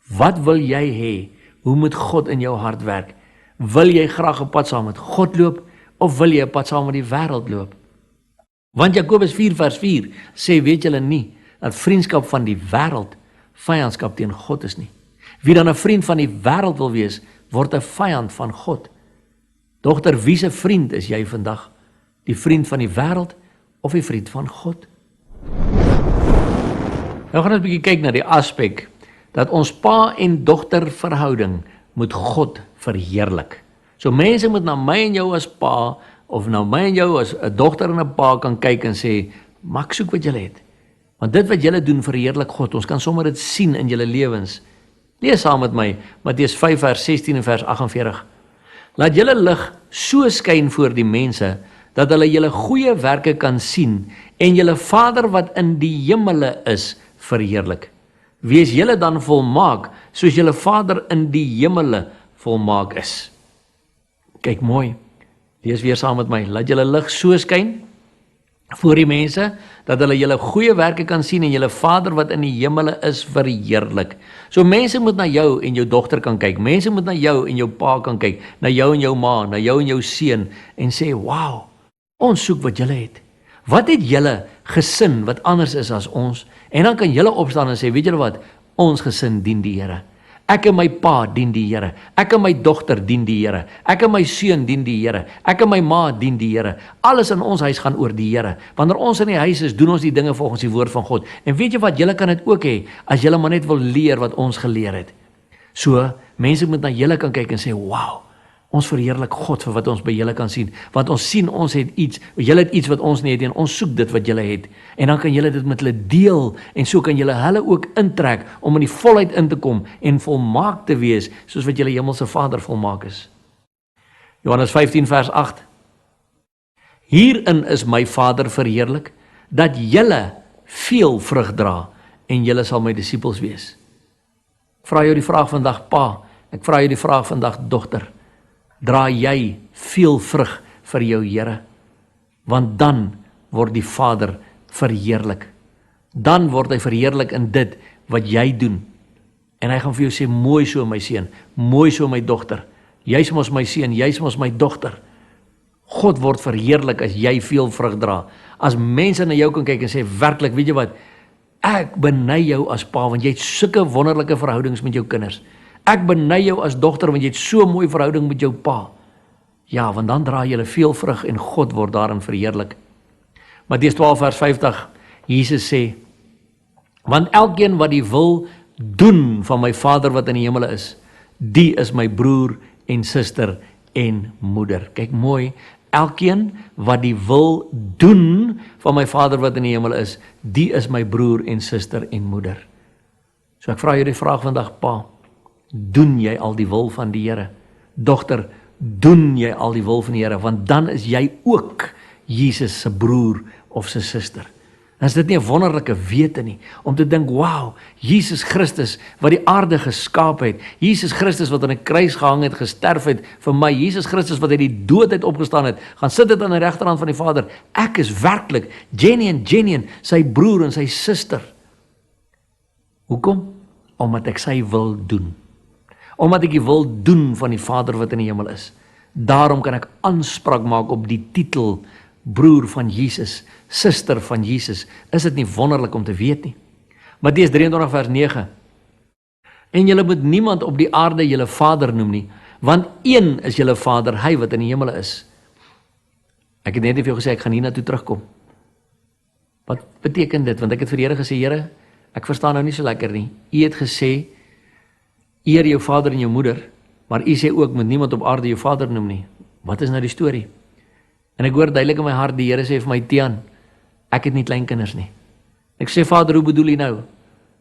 Wat wil jy hê? Hoe moet God in jou hart werk? Wil jy graag 'n pad saam met God loop of wil jy 'n pad saam met die wêreld loop? Want Jakobus 4 vers 4 sê, weet julle nie, dat vriendskap van die wêreld vyandskap teen God is nie. Wie dan 'n vriend van die wêreld wil wees, word 'n vyand van God. Dogter, wie se vriend is jy vandag? Die vriend van die wêreld of die vriend van God? Nou gaan ons 'n bietjie kyk na die aspek dat ons pa en dogter verhouding moet God verheerlik. So mense moet na my en jou as pa of nou my en jou as 'n dogter en 'n pa kan kyk en sê, maak soek wat julle het. Want dit wat julle doen verheerlik God. Ons kan sommer dit sien in julle lewens. Lees saam met my Matteus 5 vers 16 en vers 48. Laat julle lig so skyn voor die mense dat hulle julle goeie werke kan sien en julle Vader wat in die hemele is verheerlik. Wees julle dan volmaak soos julle Vader in die hemele volmaak is. Kyk mooi. Lees weer saam met my. Laat julle lig so skyn voor die mense, dat hulle julle goeie werke kan sien en julle Vader wat in die hemele is verheerlik. So mense moet na jou en jou dogter kan kyk, mense moet na jou en jou pa kan kyk, na jou en jou ma, na jou en jou seun, en sê, wow, ons soek wat julle het. Wat het julle gesin wat anders is as ons? En dan kan julle opstaan en sê, weet julle wat, ons gesin dien die Here. Ek en my pa dien die Here. Ek en my dogter dien die Here. Ek en my seun dien die Here. Ek en my ma dien die Here. Alles in ons huis gaan oor die Here. Wanneer ons in die huis is, doen ons die dinge volgens die woord van God. En weet jy wat, julle kan dit ook hê, as julle maar net wil leer wat ons geleer het. So, mense moet na julle kan kyk en sê, wow, ons verheerlik God vir wat ons by julle kan sien, want ons sien ons het iets, julle het iets wat ons nie het en ons soek dit wat julle het, en dan kan julle dit met hulle deel, en so kan julle hulle ook intrek, om in die volheid in te kom, en volmaak te wees, soos wat julle hemelse Vader volmaak is. Johannes 15 vers 8. Hierin is my Vader verheerlik, dat julle veel vrug dra, en julle sal my disippels wees. Ek vra jou die vraag vandag, pa, ek vra jou die vraag vandag, dogter, dra jy veel vrug vir jou Here, want dan word die Vader verheerlik. Dan word hy verheerlik in dit wat jy doen. En hy gaan vir jou sê, mooi so my seun, mooi so my dogter, jy's mos my seun, jy's mos my dogter. God word verheerlik as jy veel vrug dra. As mense na jou kan kyk en sê, werklik, weet jy wat, ek beny jou as pa, want jy het sulke wonderlike verhoudings met jou kinders. Ek beny jou as dogter, want jy het so mooi verhouding met jou pa. Ja, want dan dra jy veel vrug en God word daarin verheerlik. Matteus 12 vers 50, Jesus sê, want elkeen wat die wil doen van my Vader wat in die hemel is, die is my broer en suster en moeder. Kyk mooi, elkeen wat die wil doen van my Vader wat in die hemel is, die is my broer en suster en moeder. So ek vra jou die vraag vandag, pa, doen jy al die wil van die Here? Dogter, doen jy al die wil van die Here? Want dan is jy ook Jesus se broer of se suster. Dan is dit nie 'n wonderlike wete nie, om te dink, wow, Jesus Christus wat die aarde geskaap het, Jesus Christus wat aan 'n kruis gehang het, gesterf het vir my, Jesus Christus wat uit die dood uit opgestaan het, gaan sit dit aan die regterhand van die Vader. Ek is werklik, genuine, sy broer en sy suster. Hoekom? Omdat ek sy wil doen. Omdat ek die wil doen van die Vader wat in die hemel is. Daarom kan ek aanspraak maak op die titel broer van Jesus, suster van Jesus. Is dit nie wonderlik om te weet nie? Matteus 23 vers 9. En julle moet niemand op die aarde julle Vader noem nie, want een is julle Vader, hy wat in die hemel is. Ek het net vir jou gesê, ek gaan hier na toe terugkom. Wat beteken dit? Want ek het vir die Here gesê, Here, ek verstaan nou nie so lekker nie. U het gesê, eer jou vader en jou moeder, maar u sê ook, moet niemand op aarde jou vader noem nie. Wat is nou die storie? En ek hoor duidelik in my hart, die Here sê vir my, Tiaan, ek het nie kleinkinders nie. Ek sê, Vader, hoe bedoel jy nou?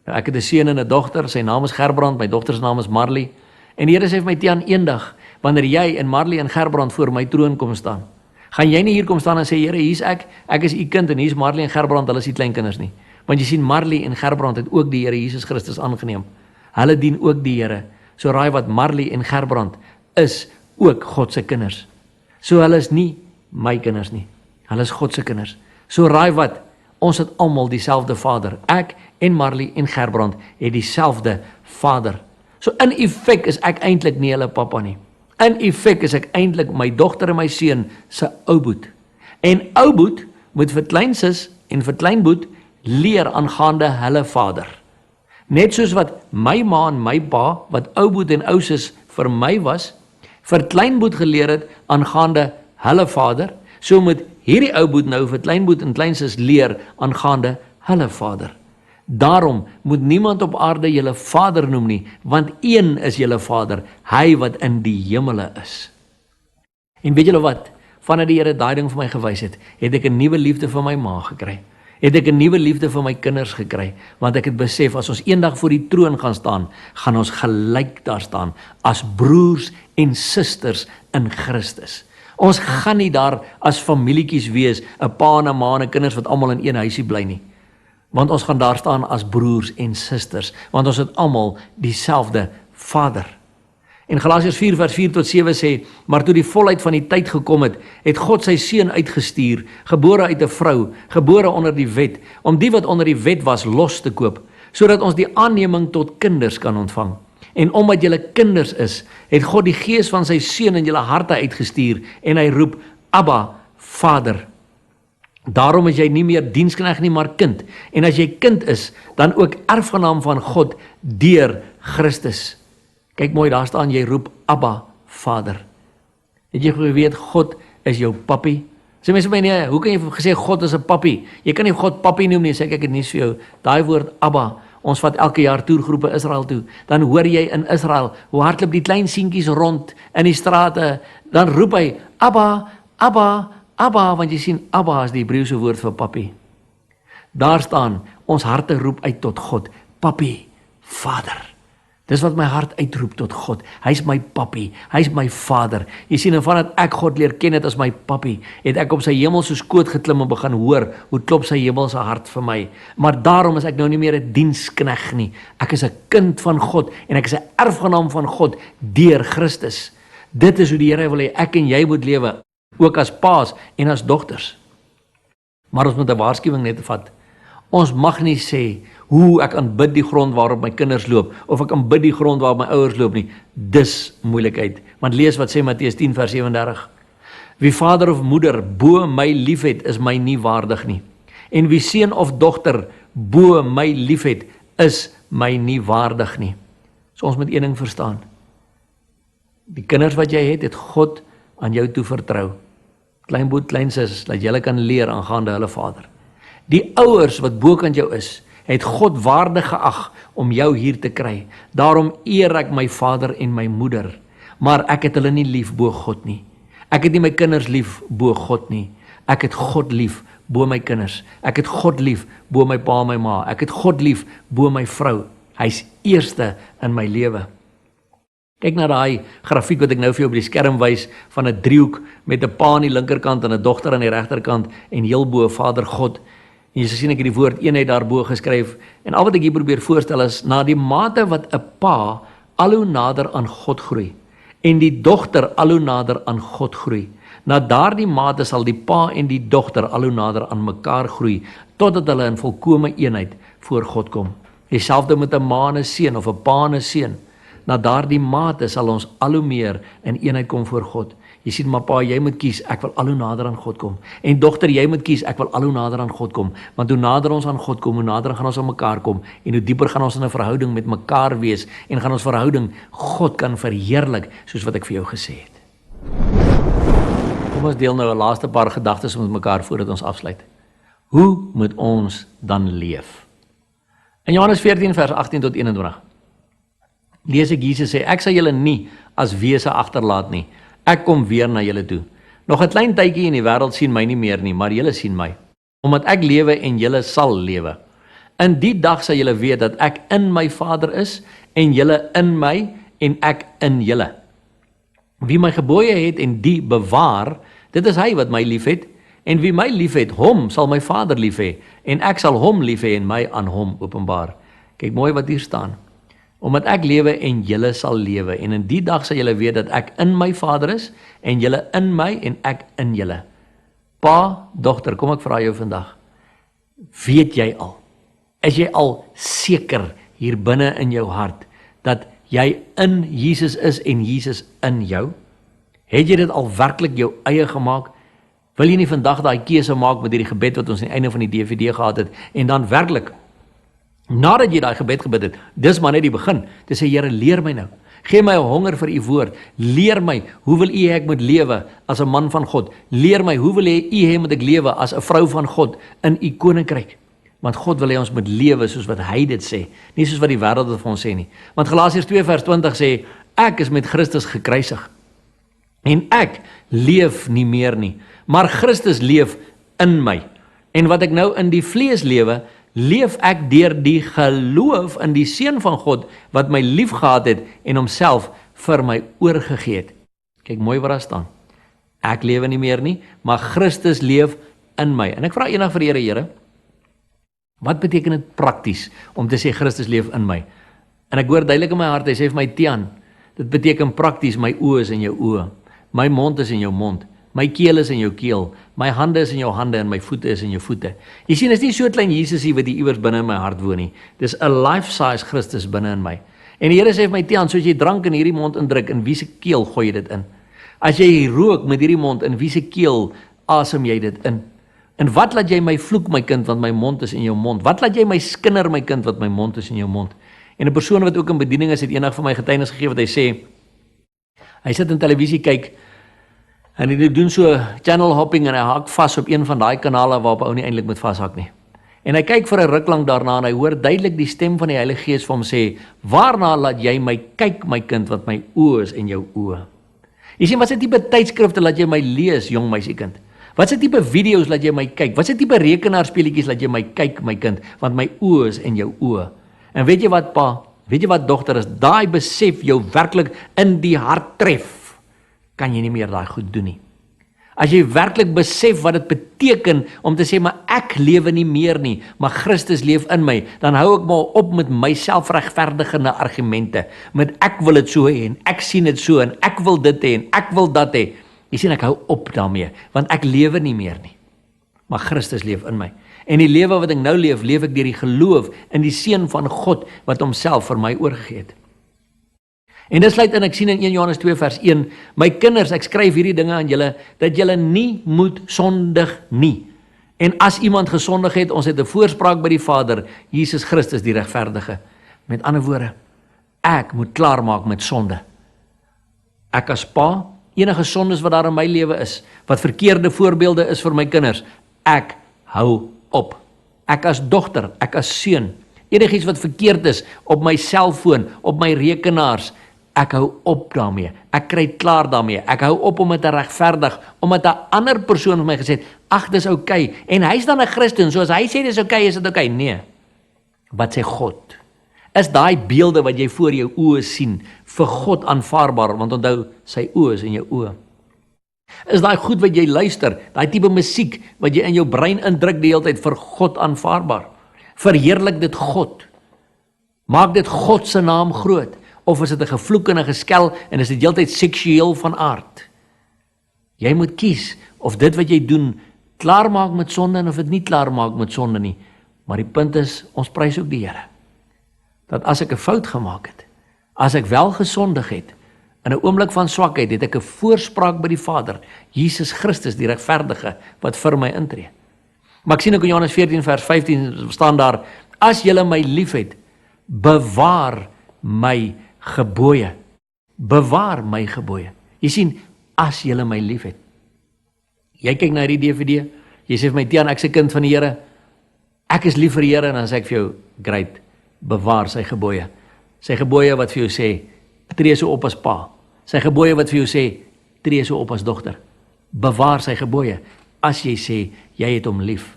Ek het 'n seun en 'n dogter, sy naam is Gerbrand, my dogter se naam is Marley. En die Here sê vir my, Tiaan, eendag, wanneer jy en Marley en Gerbrand voor my troon kom staan, gaan jy nie hier kom staan en sê, Here, hier's ek is u kind en hier's Marley en Gerbrand, hulle is nie kleinkinders nie. Want jy sien, Marley en Gerbrand het ook die Here Jesus Christus aangeneem. Hulle dien ook die Here. So raai wat, Marley en Gerbrand is ook God se kinders. So hulle is nie my kinders nie. Hulle is God se kinders. So raai wat, ons het almal dieselfde Vader. Ek en Marley en Gerbrand het dieselfde Vader. So in effek is ek eintlik nie hulle pappa nie. In effek is ek eintlik my dogter en my seun se ouboet. En ouboet moet vir kleinsus en vir kleinboet leer aangaande hulle vader. Net soos wat my ma en my pa, wat ouboet en ousus vir my was, vir kleinboet geleer het aangaande hulle vader, so moet hierdie ouboet nou vir kleinboet en kleinsus leer aangaande hulle vader. Daarom moet niemand op aarde julle vader noem nie, want een is julle Vader, hy wat in die hemele is. En weet julle wat? Vandat die Here daai ding vir my gewys het, het ek 'n nuwe liefde vir my ma gekry. Het ek 'n nuwe liefde vir my kinders gekry, want ek het besef, as ons eendag voor die troon gaan staan, gaan ons gelyk daar staan, as broers en susters in Christus. Ons gaan nie daar as familietjies wees, 'n pa en 'n ma en kinders wat almal in een huisie bly nie. Want ons gaan daar staan as broers en susters, want ons het almal dieselfde Vader. En Galasiërs 4 vers 4 tot 7 sê, maar toe die volheid van die tyd gekom het, het God sy seun uitgestuur, gebore uit 'n vrou, gebore onder die wet, om die wat onder die wet was los te koop, sodat ons die aanneming tot kinders kan ontvang. En omdat julle kinders is, het God die gees van sy seun in julle harte uitgestuur, en hy roep, Abba, Vader. Daarom is jy nie meer diensknegt nie, maar kind. En as jy kind is, dan ook erfgenaam van God deur Christus. Kyk mooi, daar staan, jy roep Abba, Vader. Het jy geweet, God is jou papi? Sê mense my nee, hoe kan jy gesê God is 'n papi? Jy kan nie God papi noem nie, sê ek het nie vir jou. Daai woord Abba, ons vat elke jaar toergroepe Israel toe. Dan hoor jy in Israel, hoe hardloop die klein seentjies rond in die strate, dan roep hy Abba, Abba, Abba, want jy sien Abba is die Hebreëse woord vir papi. Daar staan, ons harte roep uit tot God, papi, Vader. Dis wat my hart uitroep tot God. Hy's my papi, hy's my Vader. Jy sien, en vandat ek God leer ken het as my papi, het ek op sy hemelse skoot geklim en begin hoor hoe klop sy hemelse hart vir my. Maar daarom is ek nou nie meer 'n dienskneg nie. Ek is 'n kind van God en ek is 'n erfgenaam van God deur Christus. Dit is hoe die Here wil hê ek en jy moet lewe, ook as paas en as dogters. Maar ons moet 'n waarskuwing net vat. Ons mag nie sê, hoe ek aanbid die grond waarop my kinders loop, of ek aanbid die grond waarop my ouers loop nie. Dis moeilikheid. Want lees wat sê Matteus 10 vers 37. Wie vader of moeder bo my liefhet, is my nie waardig nie. En wie seun of dogter bo my liefhet, is my nie waardig nie. So ons moet een ding verstaan. Die kinders wat jy het God aan jou toe vertrou. Klein boet, klein sis, dat jy kan leer aangaande hulle vader. Die ouers wat bokant jou is, het God waardig geag om jou hier te kry. Daarom eer ek my vader en my moeder, maar ek het hulle nie lief bo God nie. Ek het nie my kinders lief bo God nie. Ek het God lief bo my kinders. Ek het God lief bo my pa en my ma. Ek het God lief bo my vrou. Hy's eerste in my lewe. Kyk na daai grafiek wat ek nou vir jou op die skerm wys van 'n driehoek met 'n pa aan die linkerkant en 'n dogter aan die regterkant en heel bo Vader God. En jy sien ek het die woord eenheid daarbo geskryf en al wat ek hier probeer voorstel is na die mate wat 'n pa al hoe nader aan God groei en die dogter al hoe nader aan God groei. Na daardie mate sal die pa en die dogter al hoe nader aan mekaar groei totdat hulle in volkome eenheid voor God kom. Dieselfde met 'n ma en 'n seun of 'n pa en 'n seun. Na daardie mate sal ons al hoe meer in eenheid kom voor God. Jy sien, maar pa, jy moet kies, ek wil al hoe nader aan God kom. En dogter, jy moet kies, ek wil al hoe nader aan God kom. Want hoe nader ons aan God kom, hoe nader gaan ons aan mekaar kom. En hoe dieper gaan ons in 'n verhouding met mekaar wees. En gaan ons verhouding God kan verheerlik, soos wat ek vir jou gesê het. Kom ons deel nou 'n laaste paar gedagtes met mekaar voordat ons afsluit. Hoe moet ons dan leef? In Johannes 14 vers 18 tot 21. Lees ek Jesus sê, ek sal julle nie as wese agterlaat nie. Ek kom weer na julle toe. Nog 'n klein tydjie en die wêreld sien my nie meer nie, maar julle sien my. Omdat ek lewe en julle sal lewe. In die dag sal julle weet dat ek in my Vader is en julle in my en ek in julle. Wie my gebooie het en die bewaar, dit is hy wat my liefhet. En wie my liefhet, hom sal my Vader lief hê en ek sal hom lief hê en my aan hom openbaar. Kyk mooi wat hier staan. Omdat ek lewe en julle sal lewe en in die dag sal julle weet dat ek in my Vader is en julle in my en ek in julle. Pa, dogter, kom ek vra jou vandag. Weet jy al? Is jy al seker hier binne in jou hart dat jy in Jesus is en Jesus in jou? Het jy dit al werklik jou eie gemaak? Wil jy nie vandag daai keuse maak met hierdie gebed wat ons aan die einde van die DVD gehad het en dan werklik nadat jy daai gebed gebid het, dis maar net die begin. Dis sê Here, leer my nou. Gee my 'n honger vir u woord. Leer my, hoe wil u hê ek moet lewe as 'n man van God? Leer my, hoe wil u hê moet ek lewe as 'n vrou van God in u koninkryk? Want God wil hê ons moet lewe soos wat hy dit sê, nie soos wat die wêreld dit vir ons sê nie. Want Galasiërs 2 vers 20 sê, ek is met Christus gekruisig. En ek leef nie meer nie, maar Christus leef in my. En wat ek nou in die vlees lewe, leef ek deur die geloof in die Seun van God, wat my lief gehad het en homself vir my oorgegee het. Kyk mooi wat daar staan. Ek lewe nie meer nie, maar Christus leef in my. En ek vra eendag vir die Here, wat beteken dit prakties om te sê Christus leef in my? En ek hoor duidelik in my hart, hy sê vir my, Tian, dit beteken prakties, my oë is in jou oë, my mond is in jou mond, my keel is in jou keel, my hande is in jou hande en my voete is in jou voete. Jy sien, is nie so klein Jesus hier wat hier iewers binne in my hart woon nie. Dis 'n life-size Christus binne in my. En die Here sê vir my, Tian, soos jy drank in hierdie mond indruk, in wie se keel gooi jy dit in? As jy rook met hierdie mond, in wie se keel asem jy dit in? En wat laat jy my vloek, my kind, want my mond is in jou mond? Wat laat jy my skinder, my kind, wat my mond is in jou mond? En 'n persoon wat ook in bediening is, het eendag vir my getuienis gegee wat hy sê, hy sit in televisie kyk, en hy doen so channel hopping en hy hak vas op een van daai kanale waarop hy nie eintlik moet vashak nie. En hy kyk vir 'n ruk lank daarna en hy hoor duidelik die stem van die Heilige Gees vir hom sê, waarna laat jy my kyk, my kind, wat my oë is en jou oë? Jy sien, wat se tipe tydskrifte laat jy my lees, jong meisiekind? Wat se tipe video's laat jy my kyk? Wat se tipe rekenaarspeletjies laat jy my kyk, my kind, want my oë is en jou oë? En weet jy wat, pa? Weet jy wat, dogter, as daai besef jou werklik in die hart tref, kan jy nie meer daai goed doen nie. As jy werklik besef wat dit beteken om te sê, maar ek lewe nie meer nie, maar Christus leef in my, dan hou ek maar op met my selfregverdigende argumente, met ek wil dit so hê, en ek sien dit so, en ek wil dit hê, en ek wil dat hê. Jy sien, ek hou op daarmee, want ek lewe nie meer nie, maar Christus leef in my. En die lewe wat ek nou leef, leef ek deur die geloof in die Seun van God, wat homself vir my oorgegee het. En dit sluit in, ek sien in 1 Johannes 2 vers 1, my kinders, ek skryf hierdie dinge aan julle, dat julle nie moet sondig nie. En as iemand gesondig het, ons het 'n voorspraak by die Vader, Jesus Christus die regverdige. Met ander woorde, ek moet klaarmaak met sonde. Ek as pa, enige sondes wat daar in my lewe is, wat verkeerde voorbeelde is vir my kinders, ek hou op. Ek as dogter, ek as seun, enigiets wat verkeerd is op my selfoon, op my rekenaars, ek hou op daarmee, ek kry klaar daarmee, ek hou op om dit te regverdig, omdat 'n ander persoon vir my gesê het, ag, dis oukei, en hy's dan 'n Christen, so as hy sê dis oukei, is dit oukei? Nee, wat sê God? Is daai beelde wat jy voor jou oë sien, vir God aanvaarbaar, want onthou, sy oë is in jou oë. Is daai goed wat jy luister, daai tipe musiek, wat jy in jou brein indruk die hele tyd, vir God aanvaarbaar? Verheerlik dit God? Maak dit God se naam groot? Of is dit 'n gevloek en 'n geskel, en is dit heeltyd seksueel van aard? Jy moet kies, of dit wat jy doen, klaarmaak met sonde, en of dit nie klaarmaak met sonde nie. Maar die punt is, ons prys ook die Here, dat as ek 'n fout gemaak het, as ek wel gesondig het, in 'n oomblik van swakheid, het ek 'n voorspraak by die Vader, Jesus Christus, die regverdige, wat vir my intree. Maar ek sien ook in Johannes 14 vers 15, staan daar, as julle my liefhet, bewaar my gebooie. Bewaar my gebooie. Jy sien, as julle my liefhet. Jy kyk na hierdie DVD, jy sê vir my, Tiaan, ek is 'n kind van die Here, ek is lief vir die Here, en dan sê ek vir jou, great, bewaar sy gebooie. Sy gebooie wat vir jou sê, tree so op as pa. Sy gebooie wat vir jou sê, tree so op as dogter. Bewaar sy gebooie, as jy sê, jy het hom lief.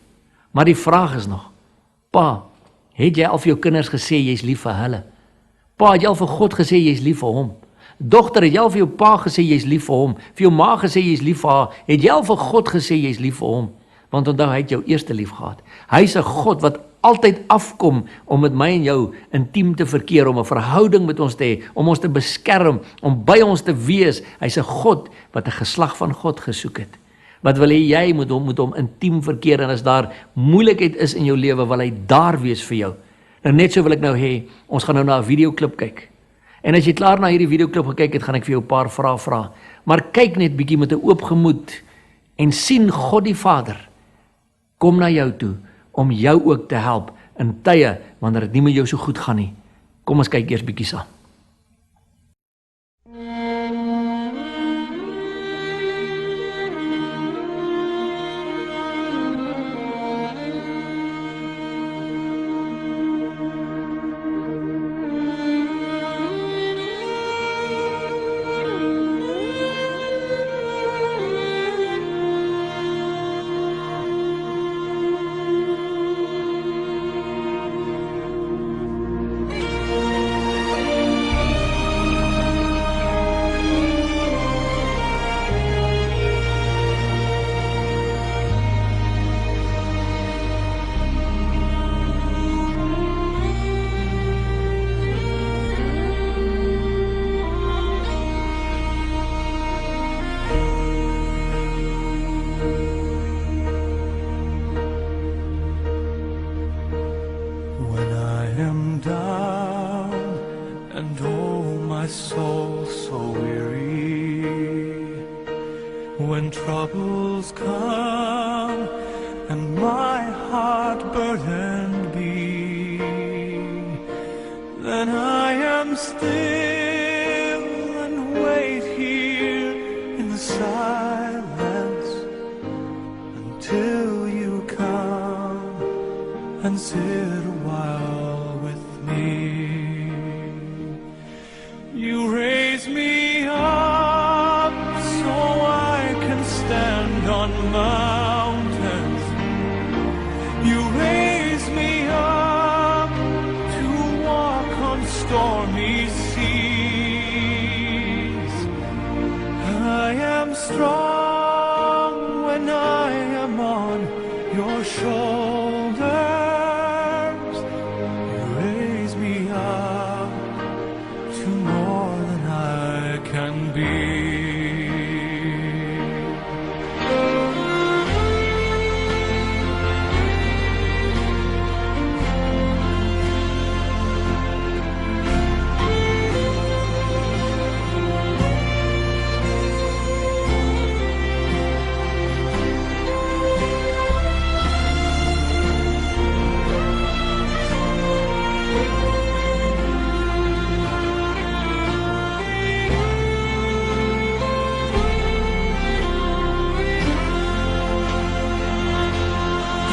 Maar die vraag is nog, pa, het jy al vir jou kinders gesê, jy is lief vir hulle? Pa, het jy al vir God gesê, jy is lief vir hom? Dogter, het jy al vir jou pa gesê, jy is lief vir hom? Vir jou ma gesê, jy is lief vir haar? Het jy al vir God gesê, jy is lief vir hom? Want onthou, hy het jou eerste lief gehad. Hy is 'n God wat altyd afkom om met my en jou intiem te verkeer, om 'n verhouding met ons te hê, om ons te beskerm, om by ons te wees. Hy's 'n God wat 'n geslag van God gesoek het. Wat wil hy, jy moet hom intiem verkeer, en as daar moeilikheid is in jou lewe, wil hy daar wees vir jou. Nou net so wil ek nou hê, ons gaan nou na 'n videoklip kyk. En as jy klaar na hierdie videoklip gekyk het, gaan ek vir jou 'n paar vrae vra. Maar kyk net bietjie met 'n oop gemoed en sien God die Vader kom na jou toe om jou ook te help in tye wanneer dit nie met jou so goed gaan nie. Kom ons kyk eers bietjie saam. soul so weary, when troubles come and my heart burdened be, then when I am still and wait here in the silence until you come and sit a while with me. You raise me up so I can stand on mountains. You raise me up to walk on stormy seas. I am strong when I am on your shoulders. You raise me up to more than I can be.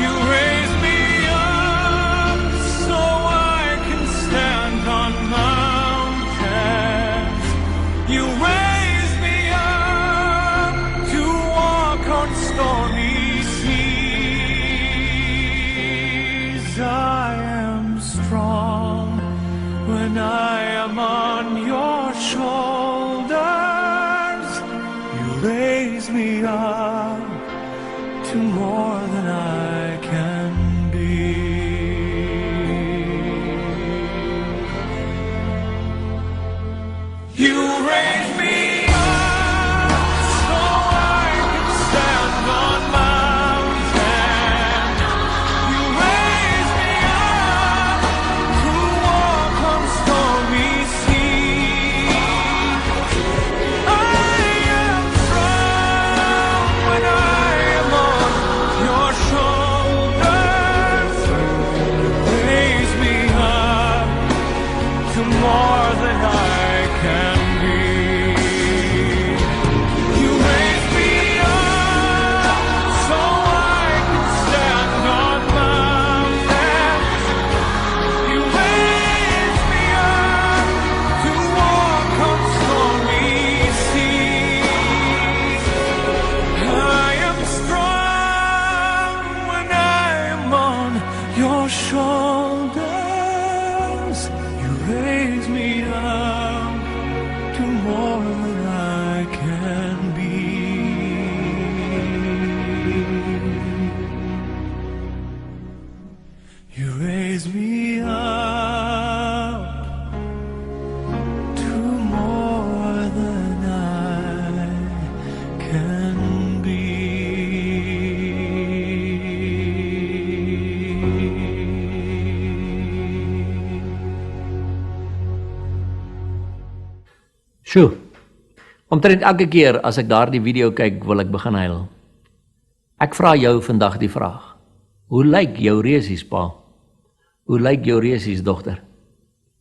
You raise me up so I can stand on mountains. You raise me up to walk on stormy seas. I am strong when I am on your shoulders. You raise me up to more than I can be. You raise me up so I can stand on mountains. You raise me up to walk on stormy seas. I am strong when I am on your shoulders. You raise me up to more than I can be. You raise me up so I can stand on mountains. You raise me up to walk on stormy seas. I am strong when I am on your shoulders. You raise me up to more than I can be. You raise me up to more than I can be. Sjoe. Omtrent elke keer as ek daardie video kyk, wil ek begin huil. Ek vra jou vandag die vraag: hoe lyk jou reusies, pa? Hoe lyk jou reusies, dogter?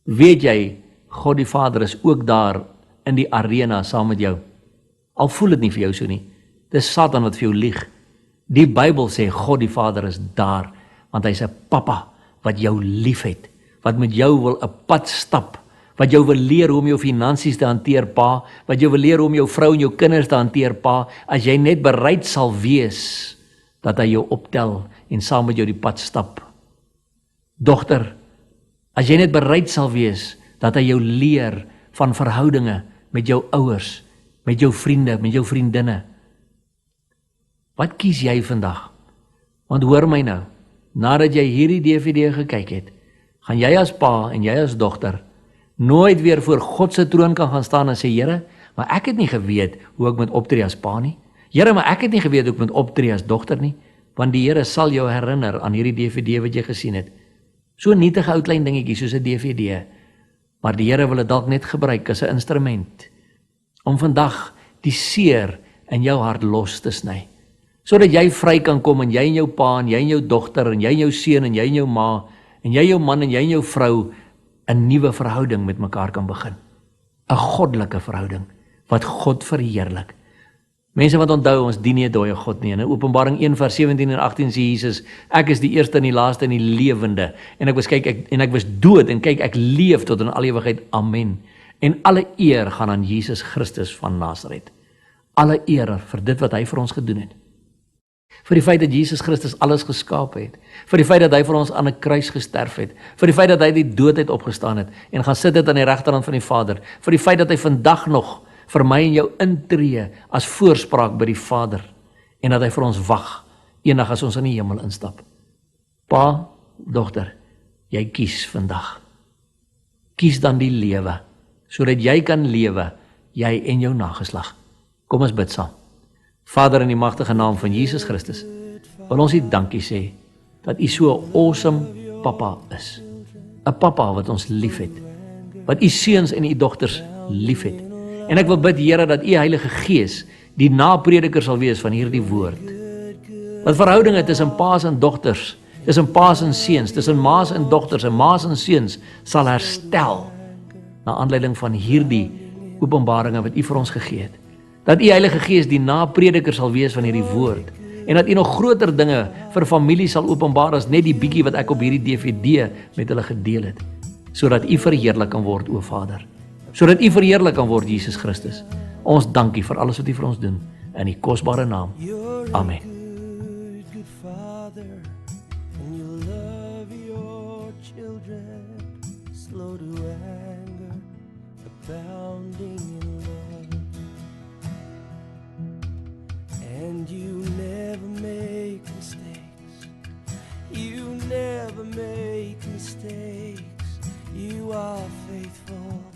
Weet jy, God die Vader is ook daar in die arena saam met jou. Al voel dit nie vir jou so nie. Dis Satan wat vir jou lieg. Die Bybel sê God die Vader is daar, want hy's 'n pappa wat jou liefhet, wat met jou wil 'n pad stap, wat jou wil leer hoe om jou finansies te hanteer, pa, wat jou wil leer hoe om jou vrou en jou kinders te hanteer, pa, as jy net bereid sal wees dat hy jou optel en saam met jou die pad stap. Dogter, as jy net bereid sal wees dat hy jou leer van verhoudinge met jou ouers, met jou vriende, met jou vriendinne. Wat kies jy vandag? Want hoor my nou, nadat jy hierdie DVD gekyk het, gaan jy as pa en jy as dogter nooit weer voor God se troon kan gaan staan en sê, Here, maar ek het nie geweet hoe ek moet optree as pa nie. Here, maar ek het nie geweet hoe ek moet optree as dogter nie. Want die Here sal jou herinner aan hierdie DVD wat jy gesien het. So 'n nietige ou klein dingetjie soos 'n DVD. Maar die Here wil dit dalk net gebruik as 'n instrument om vandag die seer in jou hart los te sny. Sodat jy vry kan kom en jy en jou pa en jy en jou dogter en jy en jou seun en jy en jou ma en jy jou man en jy en jou vrou 'n nuwe verhouding met mekaar kan begin. 'n Goddelike verhouding, wat God verheerlik. Mense wat onthou, ons dien nie 'n dooie God nie. In Openbaring 1 vers 17 en 18 sê Jesus, ek is die eerste en die laaste en die lewende. En ek was dood en kyk, ek leef tot in al ewigheid. Amen. En alle eer gaan aan Jesus Christus van Nasaret. Alle eer vir dit wat hy vir ons gedoen het. Vir die feit dat Jesus Christus alles geskaap het. Vir die feit dat hy vir ons aan 'n kruis gesterf het. Vir die feit dat hy die doodheid opgestaan het en gaan sit het aan die regterhand van die Vader. Vir die feit dat hy vandag nog vir my en jou intree as voorspraak by die Vader en dat hy vir ons wag eendag as ons in die hemel instap. Pa, dogter, jy kies vandag. Kies dan die lewe, sodat jy kan lewe, jy en jou nageslag. Kom ons bid saam. Vader, in die magtige naam van Jesus Christus, wil ons U dankie sê, dat U so 'n awesome papa is. 'n Papa wat ons lief het, wat U seuns en U dogters lief het. En ek wil bid, Here, dat U Heilige Gees die naprediker sal wees van hierdie woord. Dat verhoudinge tussen paas en dogters, tussen paas en seuns, tussen maas en dogters en maas en seuns sal herstel na aanleiding van hierdie openbaringe wat U vir ons gegee het. Dat U Heilige Gees die naprediker sal wees van hierdie woord en dat U nog groter dinge vir familie sal openbaar as net die bietjie wat ek op hierdie DVD met hulle gedeel het, sodat U verheerlik kan word, o Vader. Sodat U verheerlik kan word, Jesus Christus. Ons dankie vir alles wat U vir ons doen in die kosbare naam. Amen. Good Father, and you love your children, slow to anger, abounding in love, and you never make mistakes. You never make mistakes. You are faithful.